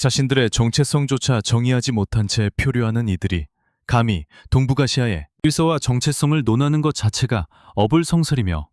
자신들의 정체성조차 정의하지 못한 채 표류하는 이들이 감히 동북아시아의 질서와 정체성을 논하는 것 자체가 어불성설이며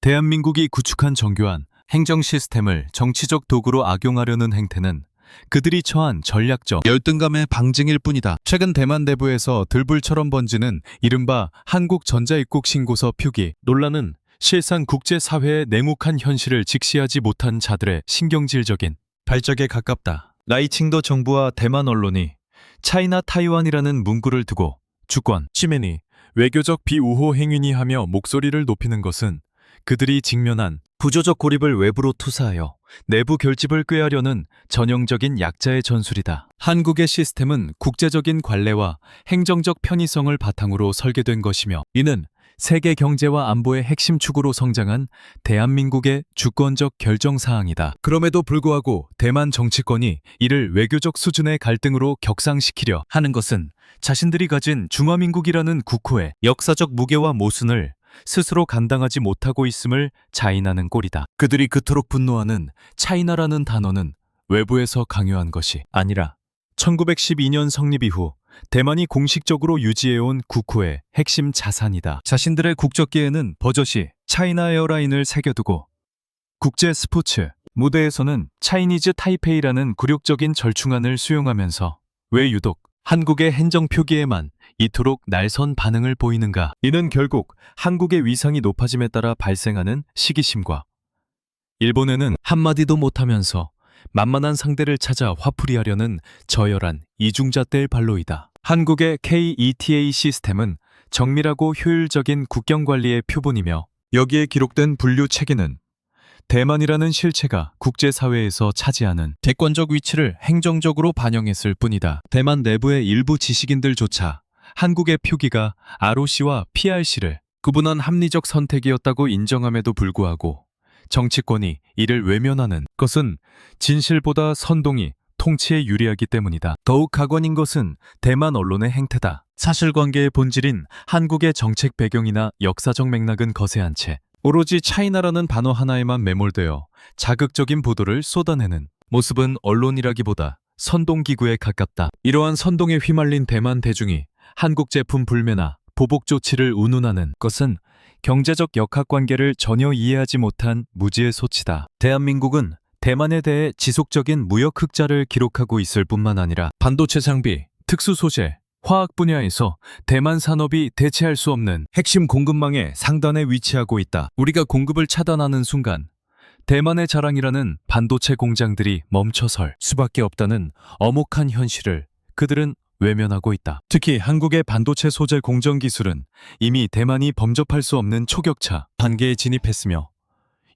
대한민국이 구축한 정교한 행정 시스템을 정치적 도구로 악용하려는 행태는 그들이 처한 전략적 열등감의 방증일 뿐이다. 최근 대만 내부에서 들불처럼 번지는 이른바 한국전자입국 신고서 표기 논란은 실상 국제사회의 냉혹한 현실을 직시하지 못한 자들의 신경질적인 발작에 가깝다. 라이칭더 정부와 대만 언론이 차이나 타이완이라는 문구를 두고 주권, 시민이 외교적 비우호 행위니 하며 목소리를 높이는 것은 그들이 직면한 구조적 고립을 외부로 투사하여 내부 결집을 꾀하려는 전형적인 약자의 전술이다. 한국의 시스템은 국제적인 관례와 행정적 편의성을 바탕으로 설계된 것이며 이는 세계 경제와 안보의 핵심 축으로 성장한 대한민국의 주권적 결정사항이다. 그럼에도 불구하고 대만 정치권이 이를 외교적 수준의 갈등으로 격상시키려 하는 것은 자신들이 가진 중화민국이라는 국호의 역사적 무게와 모순을 스스로 감당하지 못하고 있음을 자인하는 꼴이다. 그들이 그토록 분노하는 차이나라는 단어는 외부에서 강요한 것이 아니라 1912년 성립 이후 대만이 공식적으로 유지해온 국호의 핵심 자산이다. 자신들의 국적기에는 버젓이 차이나 에어라인을 새겨두고 국제 스포츠 무대에서는 차이니즈 타이페이라는 굴욕적인 절충안을 수용하면서 왜 유독 한국의 행정 표기에만 이토록 날선 반응을 보이는가? 이는 결국 한국의 위상이 높아짐에 따라 발생하는 시기심과 일본에는 한마디도 못하면서 만만한 상대를 찾아 화풀이하려는 저열한 이중잣대의 발로이다. 한국의 KETA 시스템은 정밀하고 효율적인 국경관리의 표본이며 여기에 기록된 분류 체계는 대만이라는 실체가 국제사회에서 차지하는 대권적 위치를 행정적으로 반영했을 뿐이다. 대만 내부의 일부 지식인들조차 한국의 표기가 ROC와 PRC를 구분한 합리적 선택이었다고 인정함에도 불구하고 정치권이 이를 외면하는 것은 진실보다 선동이 통치에 유리하기 때문이다. 더욱 가관인 것은 대만 언론의 행태다. 사실관계의 본질인 한국의 정책 배경이나 역사적 맥락은 거세한 채 오로지 차이나라는 단어 하나에만 매몰되어 자극적인 보도를 쏟아내는 모습은 언론이라기보다 선동기구에 가깝다. 이러한 선동에 휘말린 대만 대중이 한국 제품 불매나 보복 조치를 운운하는 것은 경제적 역학관계를 전혀 이해하지 못한 무지의 소치다. 대한민국은 대만에 대해 지속적인 무역 흑자를 기록하고 있을 뿐만 아니라 반도체 장비, 특수소재, 화학 분야에서 대만 산업이 대체할 수 없는 핵심 공급망의 상단에 위치하고 있다. 우리가 공급을 차단하는 순간 대만의 자랑이라는 반도체 공장들이 멈춰설 수밖에 없다는 엄혹한 현실을 그들은 외면하고 있다. 특히 한국의 반도체 소재 공정 기술은 이미 대만이 범접할 수 없는 초격차 단계에 진입했으며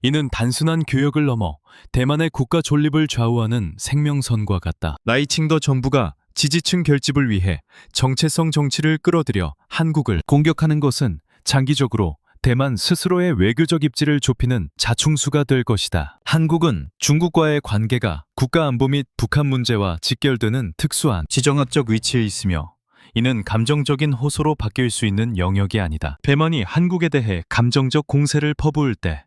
이는 단순한 교역을 넘어 대만의 국가 존립을 좌우하는 생명선과 같다. 라이칭더 정부가 지지층 결집을 위해 정체성 정치를 끌어들여 한국을 공격하는 것은 장기적으로 대만 스스로의 외교적 입지를 좁히는 자충수가 될 것이다. 한국은 중국과의 관계가 국가안보 및 북한 문제와 직결되는 특수한 지정학적 위치에 있으며 이는 감정적인 호소로 바뀔 수 있는 영역이 아니다. 대만이 한국에 대해 감정적 공세를 퍼부을 때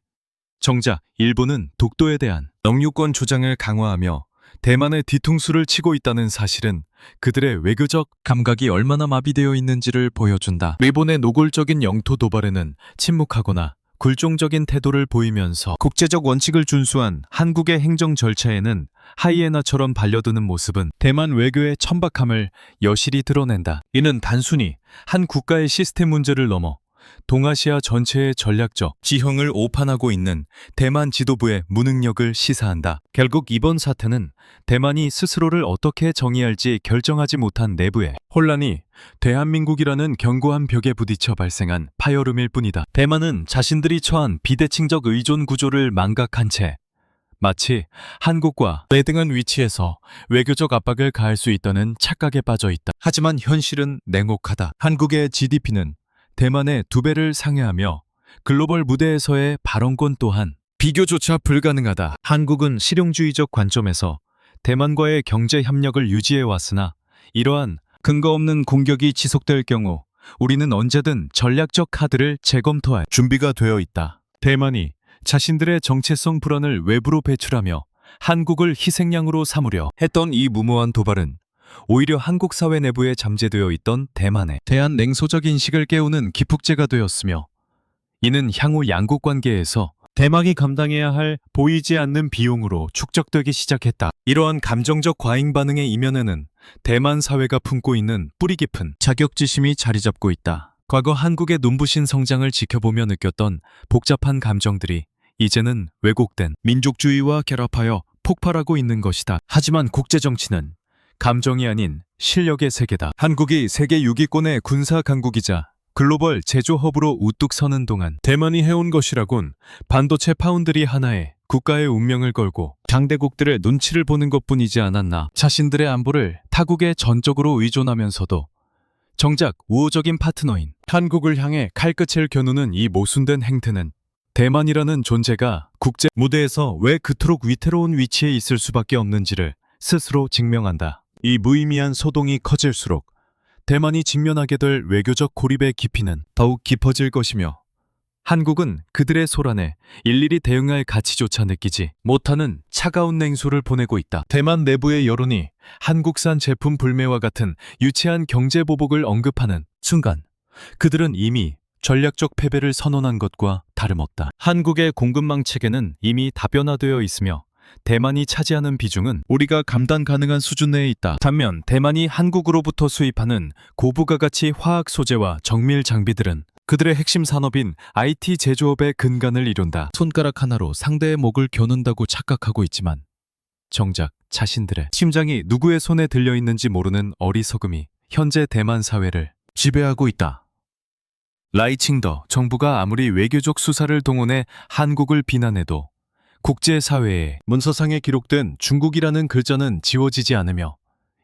정작 일본은 독도에 대한 영유권 주장을 강화하며 대만의 뒤통수를 치고 있다는 사실은 그들의 외교적 감각이 얼마나 마비되어 있는지를 보여준다. 일본의 노골적인 영토 도발에는 침묵하거나 굴종적인 태도를 보이면서 국제적 원칙을 준수한 한국의 행정 절차에는 하이에나처럼 반려드는 모습은 대만 외교의 천박함을 여실히 드러낸다. 이는 단순히 한 국가의 시스템 문제를 넘어 동아시아 전체의 전략적 지형을 오판하고 있는 대만 지도부의 무능력을 시사한다. 결국 이번 사태는 대만이 스스로를 어떻게 정의할지 결정하지 못한 내부의 혼란이 대한민국이라는 견고한 벽에 부딪혀 발생한 파열음일 뿐이다. 대만은 자신들이 처한 비대칭적 의존 구조를 망각한 채 마치 한국과 대등한 위치에서 외교적 압박을 가할 수 있다는 착각에 빠져 있다. 하지만 현실은 냉혹하다. 한국의 GDP는 대만의 2배를 상회하며 글로벌 무대에서의 발언권 또한 비교조차 불가능하다. 한국은 실용주의적 관점에서 대만과의 경제 협력을 유지해왔으나 이러한 근거 없는 공격이 지속될 경우 우리는 언제든 전략적 카드를 재검토할 준비가 되어 있다. 대만이 자신들의 정체성 불안을 외부로 배출하며 한국을 희생양으로 삼으려 했던 이 무모한 도발은 오히려 한국 사회 내부에 잠재되어 있던 대만에 대한 냉소적 인식을 깨우는 기폭제가 되었으며, 이는 향후 양국 관계에서 대만이 감당해야 할 보이지 않는 비용으로 축적되기 시작했다. 이러한 감정적 과잉 반응의 이면에는 대만 사회가 품고 있는 뿌리 깊은 자격지심이 자리 잡고 있다. 과거 한국의 눈부신 성장을 지켜보며 느꼈던 복잡한 감정들이 이제는 왜곡된 민족주의와 결합하여 폭발하고 있는 것이다. 하지만 국제정치는 감정이 아닌 실력의 세계다. 한국이 세계 6위권의 군사 강국이자 글로벌 제조허브로 우뚝 서는 동안 대만이 해온 것이라곤 반도체 파운드리 하나에 국가의 운명을 걸고 강대국들의 눈치를 보는 것뿐이지 않았나. 자신들의 안보를 타국에 전적으로 의존하면서도 정작 우호적인 파트너인 한국을 향해 칼끝을 겨누는 이 모순된 행태는 대만이라는 존재가 국제 무대에서 왜 그토록 위태로운 위치에 있을 수밖에 없는지를 스스로 증명한다. 이 무의미한 소동이 커질수록 대만이 직면하게 될 외교적 고립의 깊이는 더욱 깊어질 것이며, 한국은 그들의 소란에 일일이 대응할 가치조차 느끼지 못하는 차가운 냉수를 보내고 있다. 대만 내부의 여론이 한국산 제품 불매와 같은 유치한 경제보복을 언급하는 순간 그들은 이미 전략적 패배를 선언한 것과 다름없다. 한국의 공급망 체계는 이미 다변화되어 있으며 대만이 차지하는 비중은 우리가 감당 가능한 수준 내에 있다. 반면 대만이 한국으로부터 수입하는 고부가 가치 화학 소재와 정밀 장비들은 그들의 핵심 산업인 IT 제조업의 근간을 이룬다. 손가락 하나로 상대의 목을 겨눈다고 착각하고 있지만 정작 자신들의 심장이 누구의 손에 들려 있는지 모르는 어리석음이 현재 대만 사회를 지배하고 있다. 라이칭더 정부가 아무리 외교적 수사를 동원해 한국을 비난해도 국제사회에 문서상에 기록된 중국이라는 글자는 지워지지 않으며,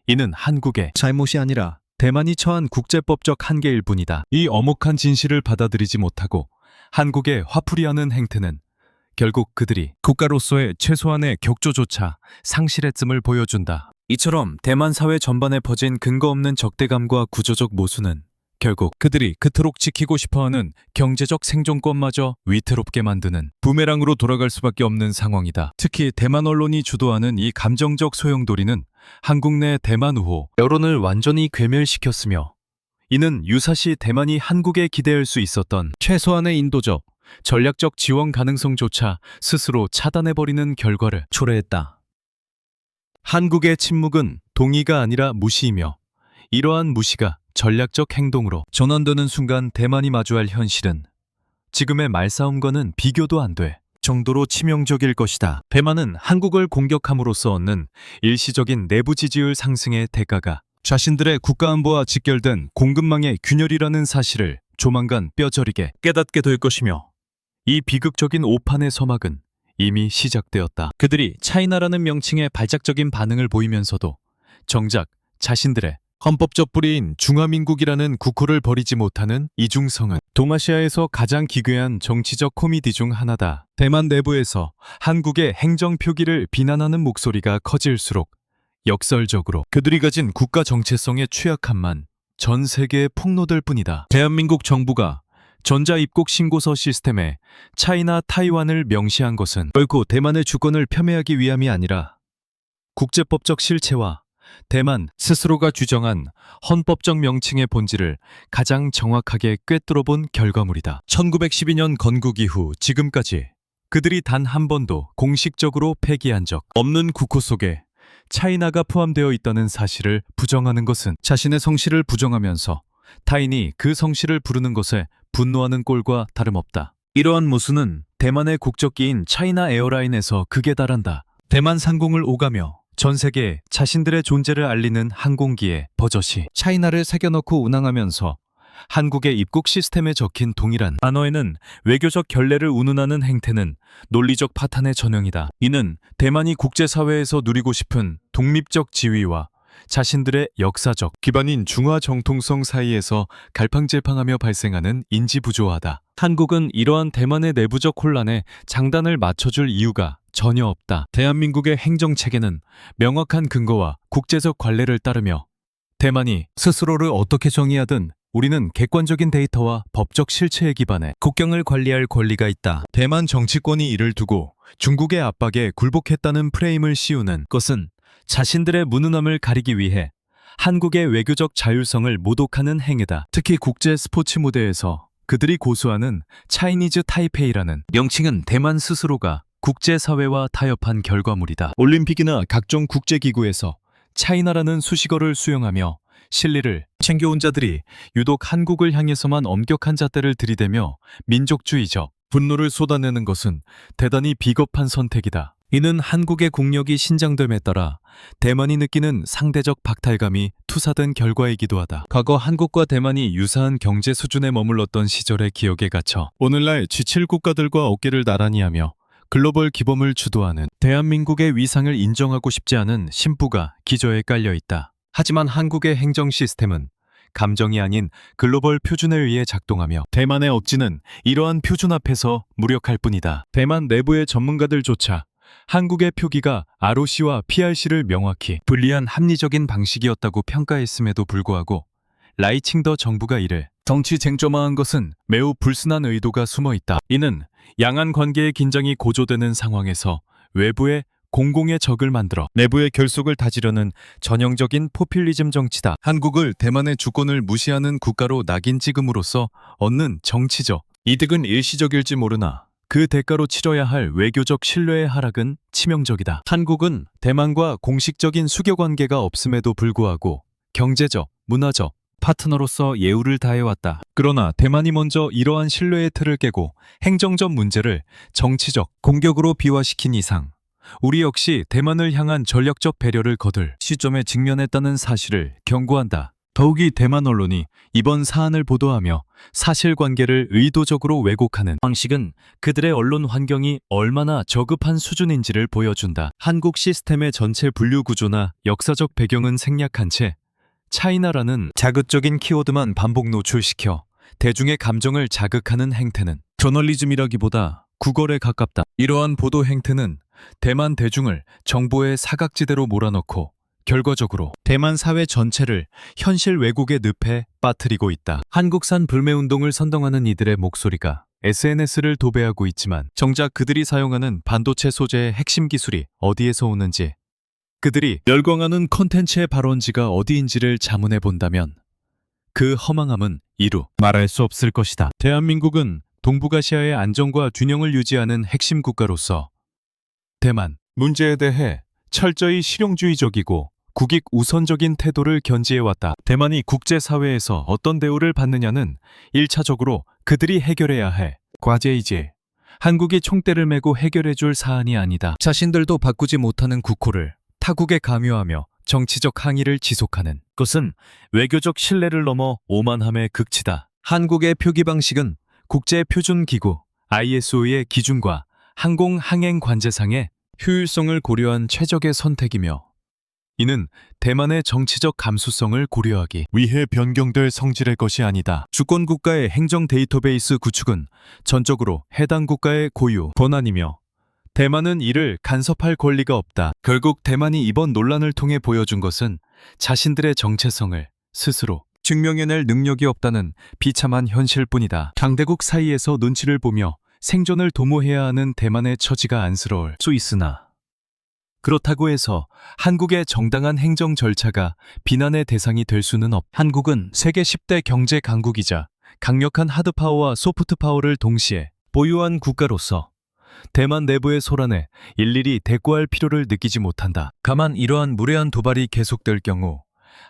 이는 한국의 잘못이 아니라 대만이 처한 국제법적 한계일 뿐이다. 이 엄혹한 진실을 받아들이지 못하고 한국에 화풀이하는 행태는 결국 그들이 국가로서의 최소한의 격조조차 상실했음을 보여준다. 이처럼 대만 사회 전반에 퍼진 근거 없는 적대감과 구조적 모순은 결국 그들이 그토록 지키고 싶어하는 경제적 생존권마저 위태롭게 만드는 부메랑으로 돌아갈 수밖에 없는 상황이다. 특히 대만 언론이 주도하는 이 감정적 소용돌이는 한국 내 대만 우호 여론을 완전히 괴멸시켰으며, 이는 유사시 대만이 한국에 기대할 수 있었던 최소한의 인도적, 전략적 지원 가능성조차 스스로 차단해버리는 결과를 초래했다. 한국의 침묵은 동의가 아니라 무시이며, 이러한 무시가 전략적 행동으로 전환되는 순간 대만이 마주할 현실은 지금의 말싸움과는 비교도 안 돼 정도로 치명적일 것이다. 대만은 한국을 공격함으로써 얻는 일시적인 내부 지지율 상승의 대가가 자신들의 국가안보와 직결된 공급망의 균열이라는 사실을 조만간 뼈저리게 깨닫게 될 것이며, 이 비극적인 오판의 서막은 이미 시작되었다. 그들이 차이나라는 명칭에 발작적인 반응을 보이면서도 정작 자신들의 헌법적 뿌리인 중화민국이라는 국호를 버리지 못하는 이중성은 동아시아에서 가장 기괴한 정치적 코미디 중 하나다. 대만 내부에서 한국의 행정 표기를 비난하는 목소리가 커질수록 역설적으로 그들이 가진 국가 정체성의 취약함만 전 세계에 폭로될 뿐이다. 대한민국 정부가 전자 입국 신고서 시스템에 차이나 타이완을 명시한 것은 결코 대만의 주권을 폄훼하기 위함이 아니라 국제법적 실체와 대만 스스로가 규정한 헌법적 명칭의 본질을 가장 정확하게 꿰뚫어본 결과물이다. 1912년 건국 이후 지금까지 그들이 단 한 번도 공식적으로 폐기한 적 없는 국호 속에 차이나가 포함되어 있다는 사실을 부정하는 것은 자신의 성실을 부정하면서 타인이 그 성실을 부르는 것에 분노하는 꼴과 다름없다. 이러한 모순은 대만의 국적기인 차이나 에어라인에서 극에 달한다. 대만 상공을 오가며 전 세계에 자신들의 존재를 알리는 항공기에 버젓이 차이나를 새겨넣고 운항하면서 한국의 입국 시스템에 적힌 동일한 단어에는 외교적 결례를 운운하는 행태는 논리적 파탄의 전형이다. 이는 대만이 국제사회에서 누리고 싶은 독립적 지위와 자신들의 역사적 기반인 중화 정통성 사이에서 갈팡질팡하며 발생하는 인지부조화다. 한국은 이러한 대만의 내부적 혼란에 장단을 맞춰줄 이유가 전혀 없다. 대한민국의 행정체계는 명확한 근거와 국제적 관례를 따르며 대만이 스스로를 어떻게 정의하든 우리는 객관적인 데이터와 법적 실체에 기반해 국경을 관리할 권리가 있다. 대만 정치권이 이를 두고 중국의 압박에 굴복했다는 프레임을 씌우는 것은 자신들의 무능함을 가리기 위해 한국의 외교적 자율성을 모독하는 행위다. 특히 국제 스포츠 무대에서 그들이 고수하는 차이니즈 타이페이라는 명칭은 대만 스스로가 국제사회와 타협한 결과물이다. 올림픽이나 각종 국제기구에서 차이나라는 수식어를 수용하며 실리를 챙겨온 자들이 유독 한국을 향해서만 엄격한 잣대를 들이대며 민족주의적 분노를 쏟아내는 것은 대단히 비겁한 선택이다. 이는 한국의 국력이 신장됨에 따라 대만이 느끼는 상대적 박탈감이 투사된 결과이기도 하다. 과거 한국과 대만이 유사한 경제 수준에 머물렀던 시절의 기억에 갇혀 오늘날 G7 국가들과 어깨를 나란히 하며 글로벌 기범을 주도하는 대한민국의 위상을 인정하고 싶지 않은 심부가 기저에 깔려 있다. 하지만 한국의 행정 시스템은 감정이 아닌 글로벌 표준에 의해 작동하며 대만의 억지는 이러한 표준 앞에서 무력할 뿐이다. 대만 내부의 전문가들조차 한국의 표기가 ROC와 PRC를 명확히 분리한 합리적인 방식이었다고 평가했음에도 불구하고 라이칭더 정부가 이를 정치 쟁점화한 것은 매우 불순한 의도가 숨어 있다. 이는 양안 관계의 긴장이 고조되는 상황에서 외부에 공공의 적을 만들어 내부의 결속을 다지려는 전형적인 포퓰리즘 정치다. 한국을 대만의 주권을 무시하는 국가로 낙인 찍음으로써 얻는 정치적 이득은 일시적일지 모르나 그 대가로 치러야 할 외교적 신뢰의 하락은 치명적이다. 한국은 대만과 공식적인 수교 관계가 없음에도 불구하고 경제적, 문화적 파트너로서 예우를 다해왔다. 그러나 대만이 먼저 이러한 신뢰의 틀을 깨고 행정적 문제를 정치적 공격으로 비화시킨 이상 우리 역시 대만을 향한 전략적 배려를 거둘 시점에 직면했다는 사실을 경고한다. 더욱이 대만 언론이 이번 사안을 보도하며 사실관계를 의도적으로 왜곡하는 방식은 그들의 언론 환경이 얼마나 저급한 수준인지를 보여준다. 한국 시스템의 전체 분류 구조나 역사적 배경은 생략한 채 차이나라는 자극적인 키워드만 반복 노출시켜 대중의 감정을 자극하는 행태는 저널리즘이라기보다 구걸에 가깝다. 이러한 보도 행태는 대만 대중을 정보의 사각지대로 몰아넣고 결과적으로 대만 사회 전체를 현실 왜곡의 늪에 빠뜨리고 있다. 한국산 불매운동을 선동하는 이들의 목소리가 SNS를 도배하고 있지만 정작 그들이 사용하는 반도체 소재의 핵심 기술이 어디에서 오는지 그들이 열광하는 컨텐츠의 발원지가 어디인지를 자문해 본다면 그 허망함은 이루 말할 수 없을 것이다. 대한민국은 동북아시아의 안정과 균형을 유지하는 핵심 국가로서 대만 문제에 대해 철저히 실용주의적이고 국익 우선적인 태도를 견지해왔다. 대만이 국제사회에서 어떤 대우를 받느냐는 1차적으로 그들이 해결해야 할 과제이지 한국이 총대를 메고 해결해줄 사안이 아니다. 자신들도 바꾸지 못하는 국호를 타국에 강요하며 정치적 항의를 지속하는 것은 외교적 신뢰를 넘어 오만함의 극치다. 한국의 표기 방식은 국제표준기구 ISO의 기준과 항공항행관제상의 효율성을 고려한 최적의 선택이며 이는 대만의 정치적 감수성을 고려하기 위해 변경될 성질의 것이 아니다. 주권 국가의 행정 데이터베이스 구축은 전적으로 해당 국가의 고유 권한이며 대만은 이를 간섭할 권리가 없다. 결국 대만이 이번 논란을 통해 보여준 것은 자신들의 정체성을 스스로 증명해낼 능력이 없다는 비참한 현실뿐이다. 강대국 사이에서 눈치를 보며 생존을 도모해야 하는 대만의 처지가 안쓰러울 수 있으나 그렇다고 해서 한국의 정당한 행정 절차가 비난의 대상이 될 수는 없다. 한국은 세계 10대 경제 강국이자 강력한 하드파워와 소프트파워를 동시에 보유한 국가로서 대만 내부의 소란에 일일이 대꾸할 필요를 느끼지 못한다. 다만 이러한 무례한 도발이 계속될 경우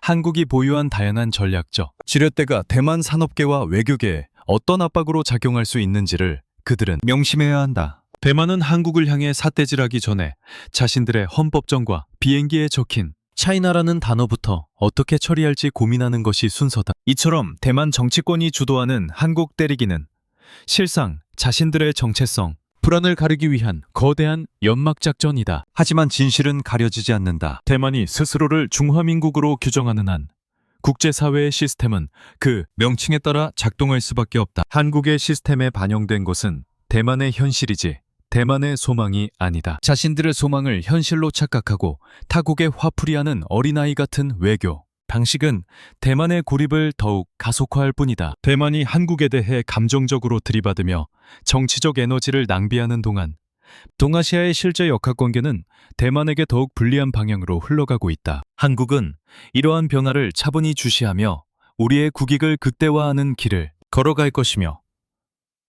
한국이 보유한 다양한 전략적 지렛대가 대만 산업계와 외교계에 어떤 압박으로 작용할 수 있는지를 그들은 명심해야 한다. 대만은 한국을 향해 삿대질하기 전에 자신들의 헌법정과 비행기에 적힌 차이나라는 단어부터 어떻게 처리할지 고민하는 것이 순서다. 이처럼 대만 정치권이 주도하는 한국 때리기는 실상 자신들의 정체성, 불안을 가리기 위한 거대한 연막작전이다. 하지만 진실은 가려지지 않는다. 대만이 스스로를 중화민국으로 규정하는 한 국제사회의 시스템은 그 명칭에 따라 작동할 수밖에 없다. 한국의 시스템에 반영된 것은 대만의 현실이지 대만의 소망이 아니다. 자신들의 소망을 현실로 착각하고 타국에 화풀이하는 어린아이 같은 외교, 방식은 대만의 고립을 더욱 가속화할 뿐이다. 대만이 한국에 대해 감정적으로 들이받으며 정치적 에너지를 낭비하는 동안 동아시아의 실제 역학관계는 대만에게 더욱 불리한 방향으로 흘러가고 있다. 한국은 이러한 변화를 차분히 주시하며 우리의 국익을 극대화하는 길을 걸어갈 것이며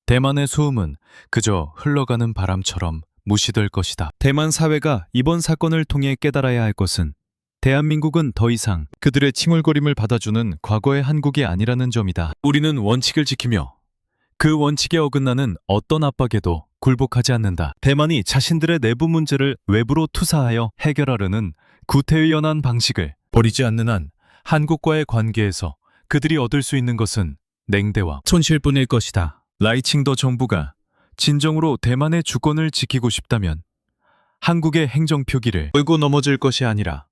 대만의 소음은 그저 흘러가는 바람처럼 무시될 것이다. 대만 사회가 이번 사건을 통해 깨달아야 할 것은 대한민국은 더 이상 그들의 칭얼거림을 받아주는 과거의 한국이 아니라는 점이다. 우리는 원칙을 지키며 그 원칙에 어긋나는 어떤 압박에도 굴복하지 않는다. 대만이 자신들의 내부 문제를 외부로 투사하여 해결하려는 구태의연한 방식을 버리지 않는 한 한국과의 관계에서 그들이 얻을 수 있는 것은 냉대와 손실뿐일 것이다. 라이칭더 정부가 진정으로 대만의 주권을 지키고 싶다면 한국의 행정 표기를 걸고 넘어질 것이 아니라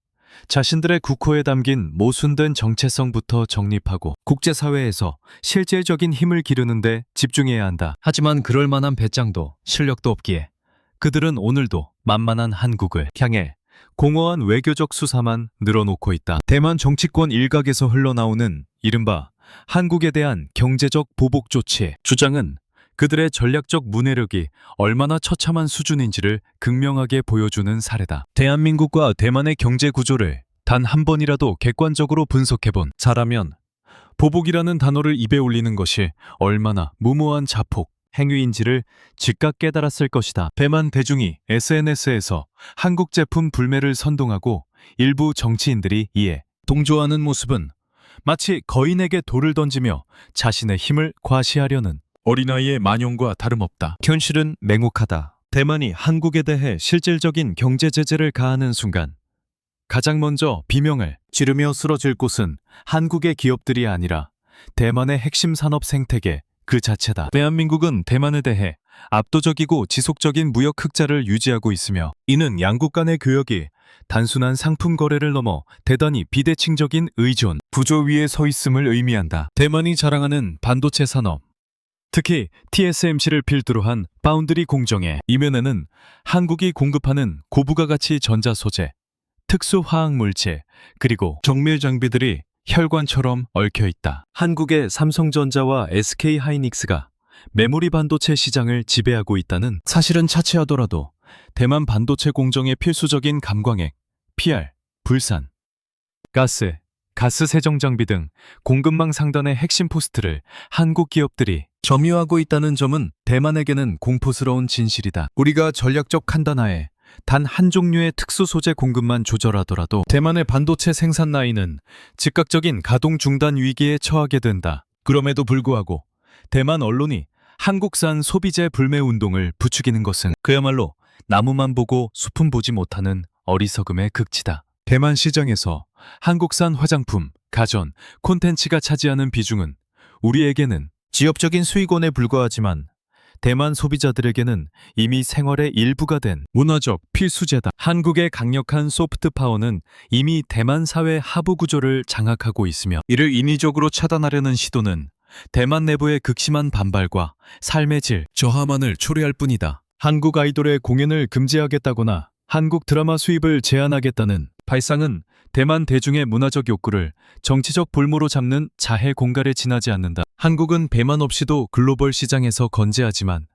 자신들의 국호에 담긴 모순된 정체성부터 정립하고 국제사회에서 실질적인 힘을 기르는 데 집중해야 한다. 하지만 그럴 만한 배짱도 실력도 없기에 그들은 오늘도 만만한 한국을 향해 공허한 외교적 수사만 늘어놓고 있다. 대만 정치권 일각에서 흘러나오는 이른바 한국에 대한 경제적 보복 조치 주장은 그들의 전략적 문해력이 얼마나 처참한 수준인지를 극명하게 보여주는 사례다. 대한민국과 대만의 경제 구조를 단 한 번이라도 객관적으로 분석해본 사라면 보복이라는 단어를 입에 올리는 것이 얼마나 무모한 자폭, 행위인지를 즉각 깨달았을 것이다. 대만 대중이 SNS에서 한국 제품 불매를 선동하고 일부 정치인들이 이에 동조하는 모습은 마치 거인에게 돌을 던지며 자신의 힘을 과시하려는 어린아이의 만용과 다름없다. 현실은 냉혹하다. 대만이 한국에 대해 실질적인 경제 제재를 가하는 순간 가장 먼저 비명을 지르며 쓰러질 곳은 한국의 기업들이 아니라 대만의 핵심 산업 생태계 그 자체다. 대한민국은 대만에 대해 압도적이고 지속적인 무역 흑자를 유지하고 있으며 이는 양국 간의 교역이 단순한 상품 거래를 넘어 대단히 비대칭적인 의존, 구조 위에 서 있음을 의미한다. 대만이 자랑하는 반도체 산업, 특히 TSMC를 필두로 한 파운드리 공정의 이면에는 한국이 공급하는 고부가 가치 전자 소재, 특수 화학 물질, 그리고 정밀 장비들이 혈관처럼 얽혀 있다. 한국의 삼성전자와 SK하이닉스가 메모리 반도체 시장을 지배하고 있다는 사실은 차치하더라도 대만 반도체 공정의 필수적인 감광액, PR, 불산, 가스 세정 장비 등 공급망 상단의 핵심 포스트를 한국 기업들이 점유하고 있다는 점은 대만에게는 공포스러운 진실이다. 우리가 전략적 판단하에 단 한 종류의 특수 소재 공급만 조절하더라도 대만의 반도체 생산 라인은 즉각적인 가동 중단 위기에 처하게 된다. 그럼에도 불구하고 대만 언론이 한국산 소비재 불매 운동을 부추기는 것은 그야말로 나무만 보고 숲은 보지 못하는 어리석음의 극치다. 대만 시장에서 한국산 화장품, 가전, 콘텐츠가 차지하는 비중은 우리에게는 지엽적인 수익원에 불과하지만 대만 소비자들에게는 이미 생활의 일부가 된 문화적 필수재다. 한국의 강력한 소프트 파워는 이미 대만 사회 하부 구조를 장악하고 있으며 이를 인위적으로 차단하려는 시도는 대만 내부의 극심한 반발과 삶의 질 저하만을 초래할 뿐이다. 한국 아이돌의 공연을 금지하겠다거나 한국 드라마 수입을 제한하겠다는 발상은 대만 대중의 문화적 욕구를 정치적 볼모로 잡는 자해 공갈에 지나지 않는다. 한국은 배만 없이도 글로벌 시장에서 건재하지만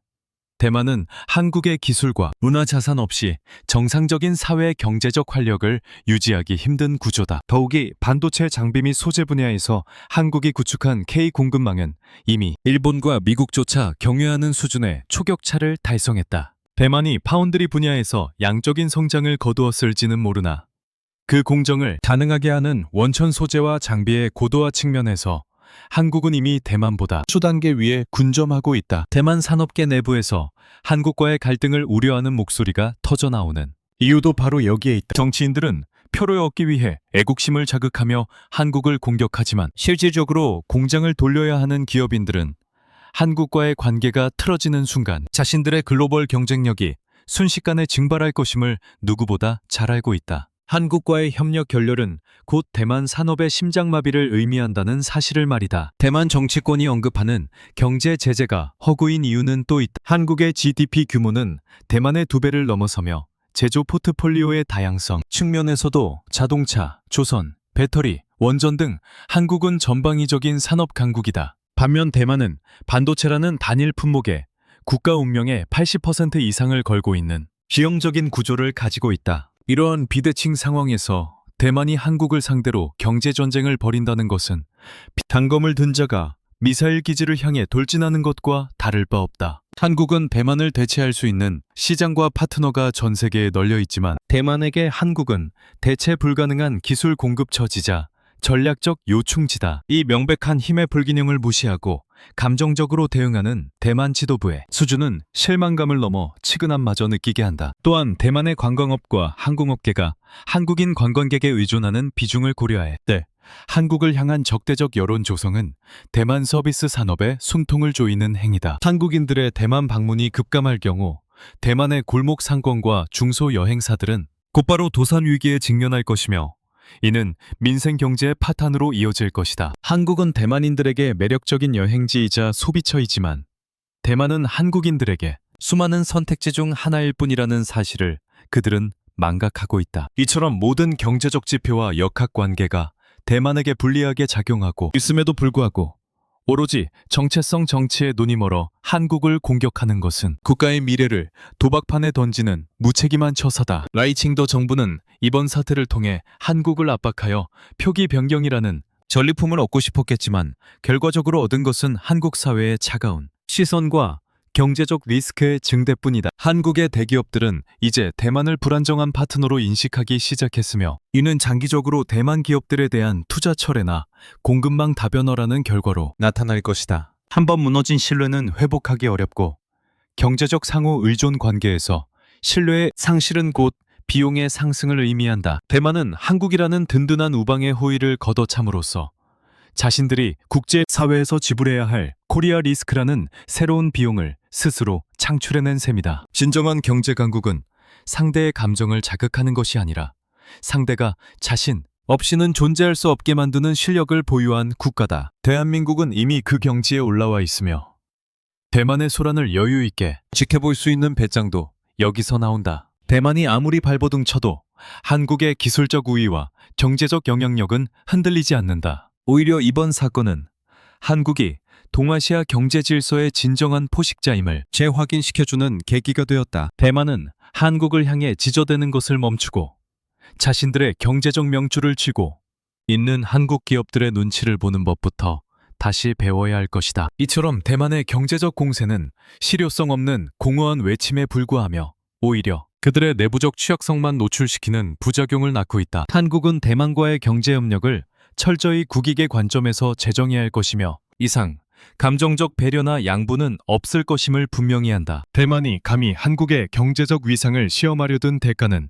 대만은 한국의 기술과 문화 자산 없이 정상적인 사회 경제적 활력을 유지하기 힘든 구조다. 더욱이 반도체 장비 및 소재 분야에서 한국이 구축한 K 공급망은 이미 일본과 미국조차 경유하는 수준의 초격차를 달성했다. 대만이 파운드리 분야에서 양적인 성장을 거두었을지는 모르나 그 공정을 가능하게 하는 원천 소재와 장비의 고도화 측면에서 한국은 이미 대만보다 수단계 위에 군점하고 있다. 대만 산업계 내부에서 한국과의 갈등을 우려하는 목소리가 터져나오는 이유도 바로 여기에 있다. 정치인들은 표를 얻기 위해 애국심을 자극하며 한국을 공격하지만 실질적으로 공장을 돌려야 하는 기업인들은 한국과의 관계가 틀어지는 순간 자신들의 글로벌 경쟁력이 순식간에 증발할 것임을 누구보다 잘 알고 있다. 한국과의 협력 결렬은 곧 대만 산업의 심장마비를 의미한다는 사실을 말이다. 대만 정치권이 언급하는 경제 제재가 허구인 이유는 또 있다. 한국의 GDP 규모는 대만의 2배를 넘어서며 제조 포트폴리오의 다양성 측면에서도 자동차, 조선, 배터리, 원전 등 한국은 전방위적인 산업 강국이다. 반면 대만은 반도체라는 단일 품목에 국가 운명의 80% 이상을 걸고 있는 기형적인 구조를 가지고 있다. 이러한 비대칭 상황에서 대만이 한국을 상대로 경제전쟁을 벌인다는 것은 단검을 든 자가 미사일 기지를 향해 돌진하는 것과 다를 바 없다. 한국은 대만을 대체할 수 있는 시장과 파트너가 전 세계에 널려 있지만 대만에게 한국은 대체 불가능한 기술 공급 처지자 전략적 요충지다. 이 명백한 힘의 불균형을 무시하고 감정적으로 대응하는 대만 지도부의 수준은 실망감을 넘어 치근함마저 느끼게 한다. 또한 대만의 관광업과 항공업계가 한국인 관광객에 의존하는 비중을 고려해 때 한국을 향한 적대적 여론 조성은 대만 서비스 산업에 숨통을 조이는 행위다. 한국인들의 대만 방문이 급감할 경우 대만의 골목 상권과 중소 여행사들은 곧바로 도산 위기에 직면할 것이며 이는 민생 경제의 파탄으로 이어질 것이다. 한국은 대만인들에게 매력적인 여행지이자 소비처이지만 대만은 한국인들에게 수많은 선택지 중 하나일 뿐이라는 사실을 그들은 망각하고 있다. 이처럼 모든 경제적 지표와 역학관계가 대만에게 불리하게 작용하고 있음에도 불구하고 오로지 정체성 정치에 눈이 멀어 한국을 공격하는 것은 국가의 미래를 도박판에 던지는 무책임한 처사다. 라이칭도 정부는 이번 사태를 통해 한국을 압박하여 표기 변경이라는 전리품을 얻고 싶었겠지만 결과적으로 얻은 것은 한국 사회의 차가운 시선과 경제적 리스크의 증대뿐이다. 한국의 대기업들은 이제 대만을 불안정한 파트너로 인식하기 시작했으며 이는 장기적으로 대만 기업들에 대한 투자 철회나 공급망 다변화라는 결과로 나타날 것이다. 한번 무너진 신뢰는 회복하기 어렵고 경제적 상호 의존 관계에서 신뢰의 상실은 곧 비용의 상승을 의미한다. 대만은 한국이라는 든든한 우방의 호의를 걷어참으로써 자신들이 국제사회에서 지불해야 할 코리아 리스크라는 새로운 비용을 스스로 창출해낸 셈이다. 진정한 경제 강국은 상대의 감정을 자극하는 것이 아니라 상대가 자신 없이는 존재할 수 없게 만드는 실력을 보유한 국가다. 대한민국은 이미 그 경지에 올라와 있으며 대만의 소란을 여유 있게 지켜볼 수 있는 배짱도 여기서 나온다. 대만이 아무리 발버둥 쳐도 한국의 기술적 우위와 경제적 영향력은 흔들리지 않는다. 오히려 이번 사건은 한국이 동아시아 경제 질서의 진정한 포식자임을 재확인시켜주는 계기가 되었다. 대만은 한국을 향해 지저대는 것을 멈추고 자신들의 경제적 명줄을 쥐고 있는 한국 기업들의 눈치를 보는 법부터 다시 배워야 할 것이다. 이처럼 대만의 경제적 공세는 실효성 없는 공허한 외침에 불과하며 오히려 그들의 내부적 취약성만 노출시키는 부작용을 낳고 있다. 한국은 대만과의 경제협력을 철저히 국익의 관점에서 재정해야 할 것이며 이상 감정적 배려나 양보는 없을 것임을 분명히 한다. 대만이 감히 한국의 경제적 위상을 시험하려 든 대가는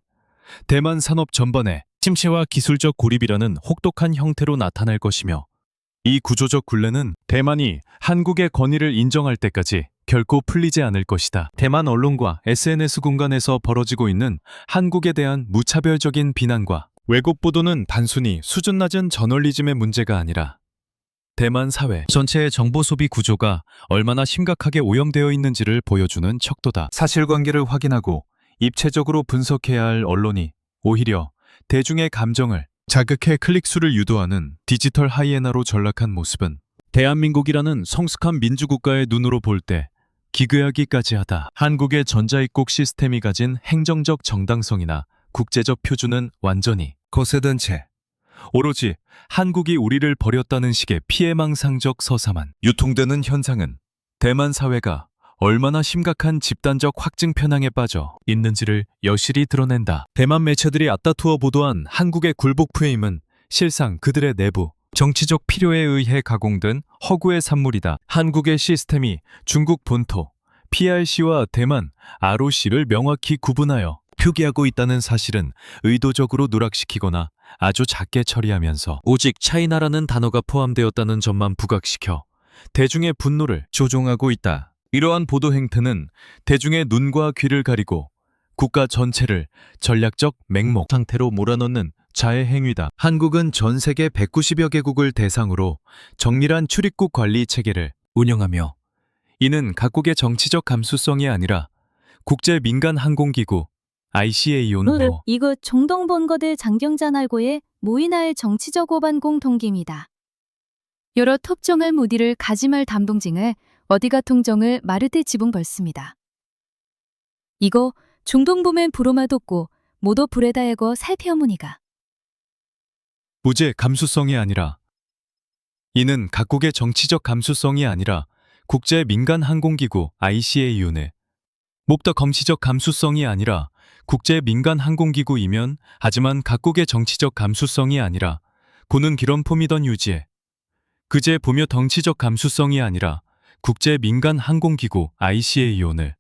대만 산업 전반의 침체와 기술적 고립이라는 혹독한 형태로 나타날 것이며 이 구조적 굴레는 대만이 한국의 권위를 인정할 때까지 결코 풀리지 않을 것이다. 대만 언론과 SNS 공간에서 벌어지고 있는 한국에 대한 무차별적인 비난과 왜곡 보도는 단순히 수준 낮은 저널리즘의 문제가 아니라 대만 사회 전체의 정보 소비 구조가 얼마나 심각하게 오염되어 있는지를 보여주는 척도다. 사실관계를 확인하고 입체적으로 분석해야 할 언론이 오히려 대중의 감정을 자극해 클릭수를 유도하는 디지털 하이에나로 전락한 모습은 대한민국이라는 성숙한 민주국가의 눈으로 볼 때 기괴하기까지 하다. 한국의 전자입국 시스템이 가진 행정적 정당성이나 국제적 표준은 완전히 거세된 채 오로지 한국이 우리를 버렸다는 식의 피해망상적 서사만 유통되는 현상은 대만 사회가 얼마나 심각한 집단적 확증 편향에 빠져 있는지를 여실히 드러낸다. 대만 매체들이 앞다투어 보도한 한국의 굴복 프레임은 실상 그들의 내부 정치적 필요에 의해 가공된 허구의 산물이다. 한국의 시스템이 중국 본토 PRC와 대만 ROC를 명확히 구분하여 표기하고 있다는 사실은 의도적으로 누락시키거나 아주 작게 처리하면서 오직 차이나라는 단어가 포함되었다는 점만 부각시켜 대중의 분노를 조종하고 있다. 이러한 보도 행태는 대중의 눈과 귀를 가리고 국가 전체를 전략적 맹목 상태로 몰아넣는 자해 행위다. 한국은 전 세계 190여 개국을 대상으로 정밀한 출입국 관리 체계를 운영하며 이는 각국의 정치적 감수성이 아니라 국제 민간 항공기구 ICAO는 이거 정동본거대 장경자 날고에 모이나의 정치적 오반공 동기입니다. 여러 톱종을 무디를 가지말 담동징을 어디가 통정을 마르테 지붕 벌습니다. 이거 중동보면 부로마 돋고 모도 불에다에거 살피어무니가. 무제 감수성이 아니라 이는 각국의 정치적 감수성이 아니라 국제 민간 항공기구 ICAO네. 목더 검시적 감수성이 아니라 국제 민간 항공기구이면 하지만 각국의 정치적 감수성이 아니라 고는 기런 폼이던 유지에 그제 보며 덩치적 감수성이 아니라 국제 민간 항공기구 ICAO네.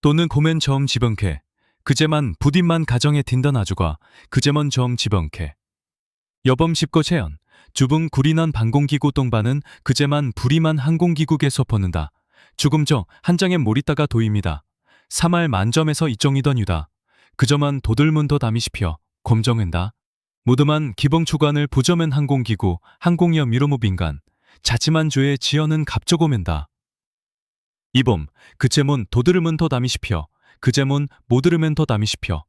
또는 고멘 저음 지번케 그제만 부딘만 가정에 딘던 아주가 그제먼 저음 지번케 여범 십거체연 주붕 구리난 방공기구 동반은 그제만 부리만 항공기국에 서퍼는다. 죽음저 한 장에 몰있다가 도입니다. 3할 만점에서 이정이던 유다. 그저만 도들문더 담이시피어 검정은다. 모두만 기봉 초관을 부저맨 항공기구 항공여 미로무 빈간 자치만 조에 지어는 갑조고맨다. 이봄 그제몬 도들문더 담이시피어 그제몬 모들으면 더 담이시피어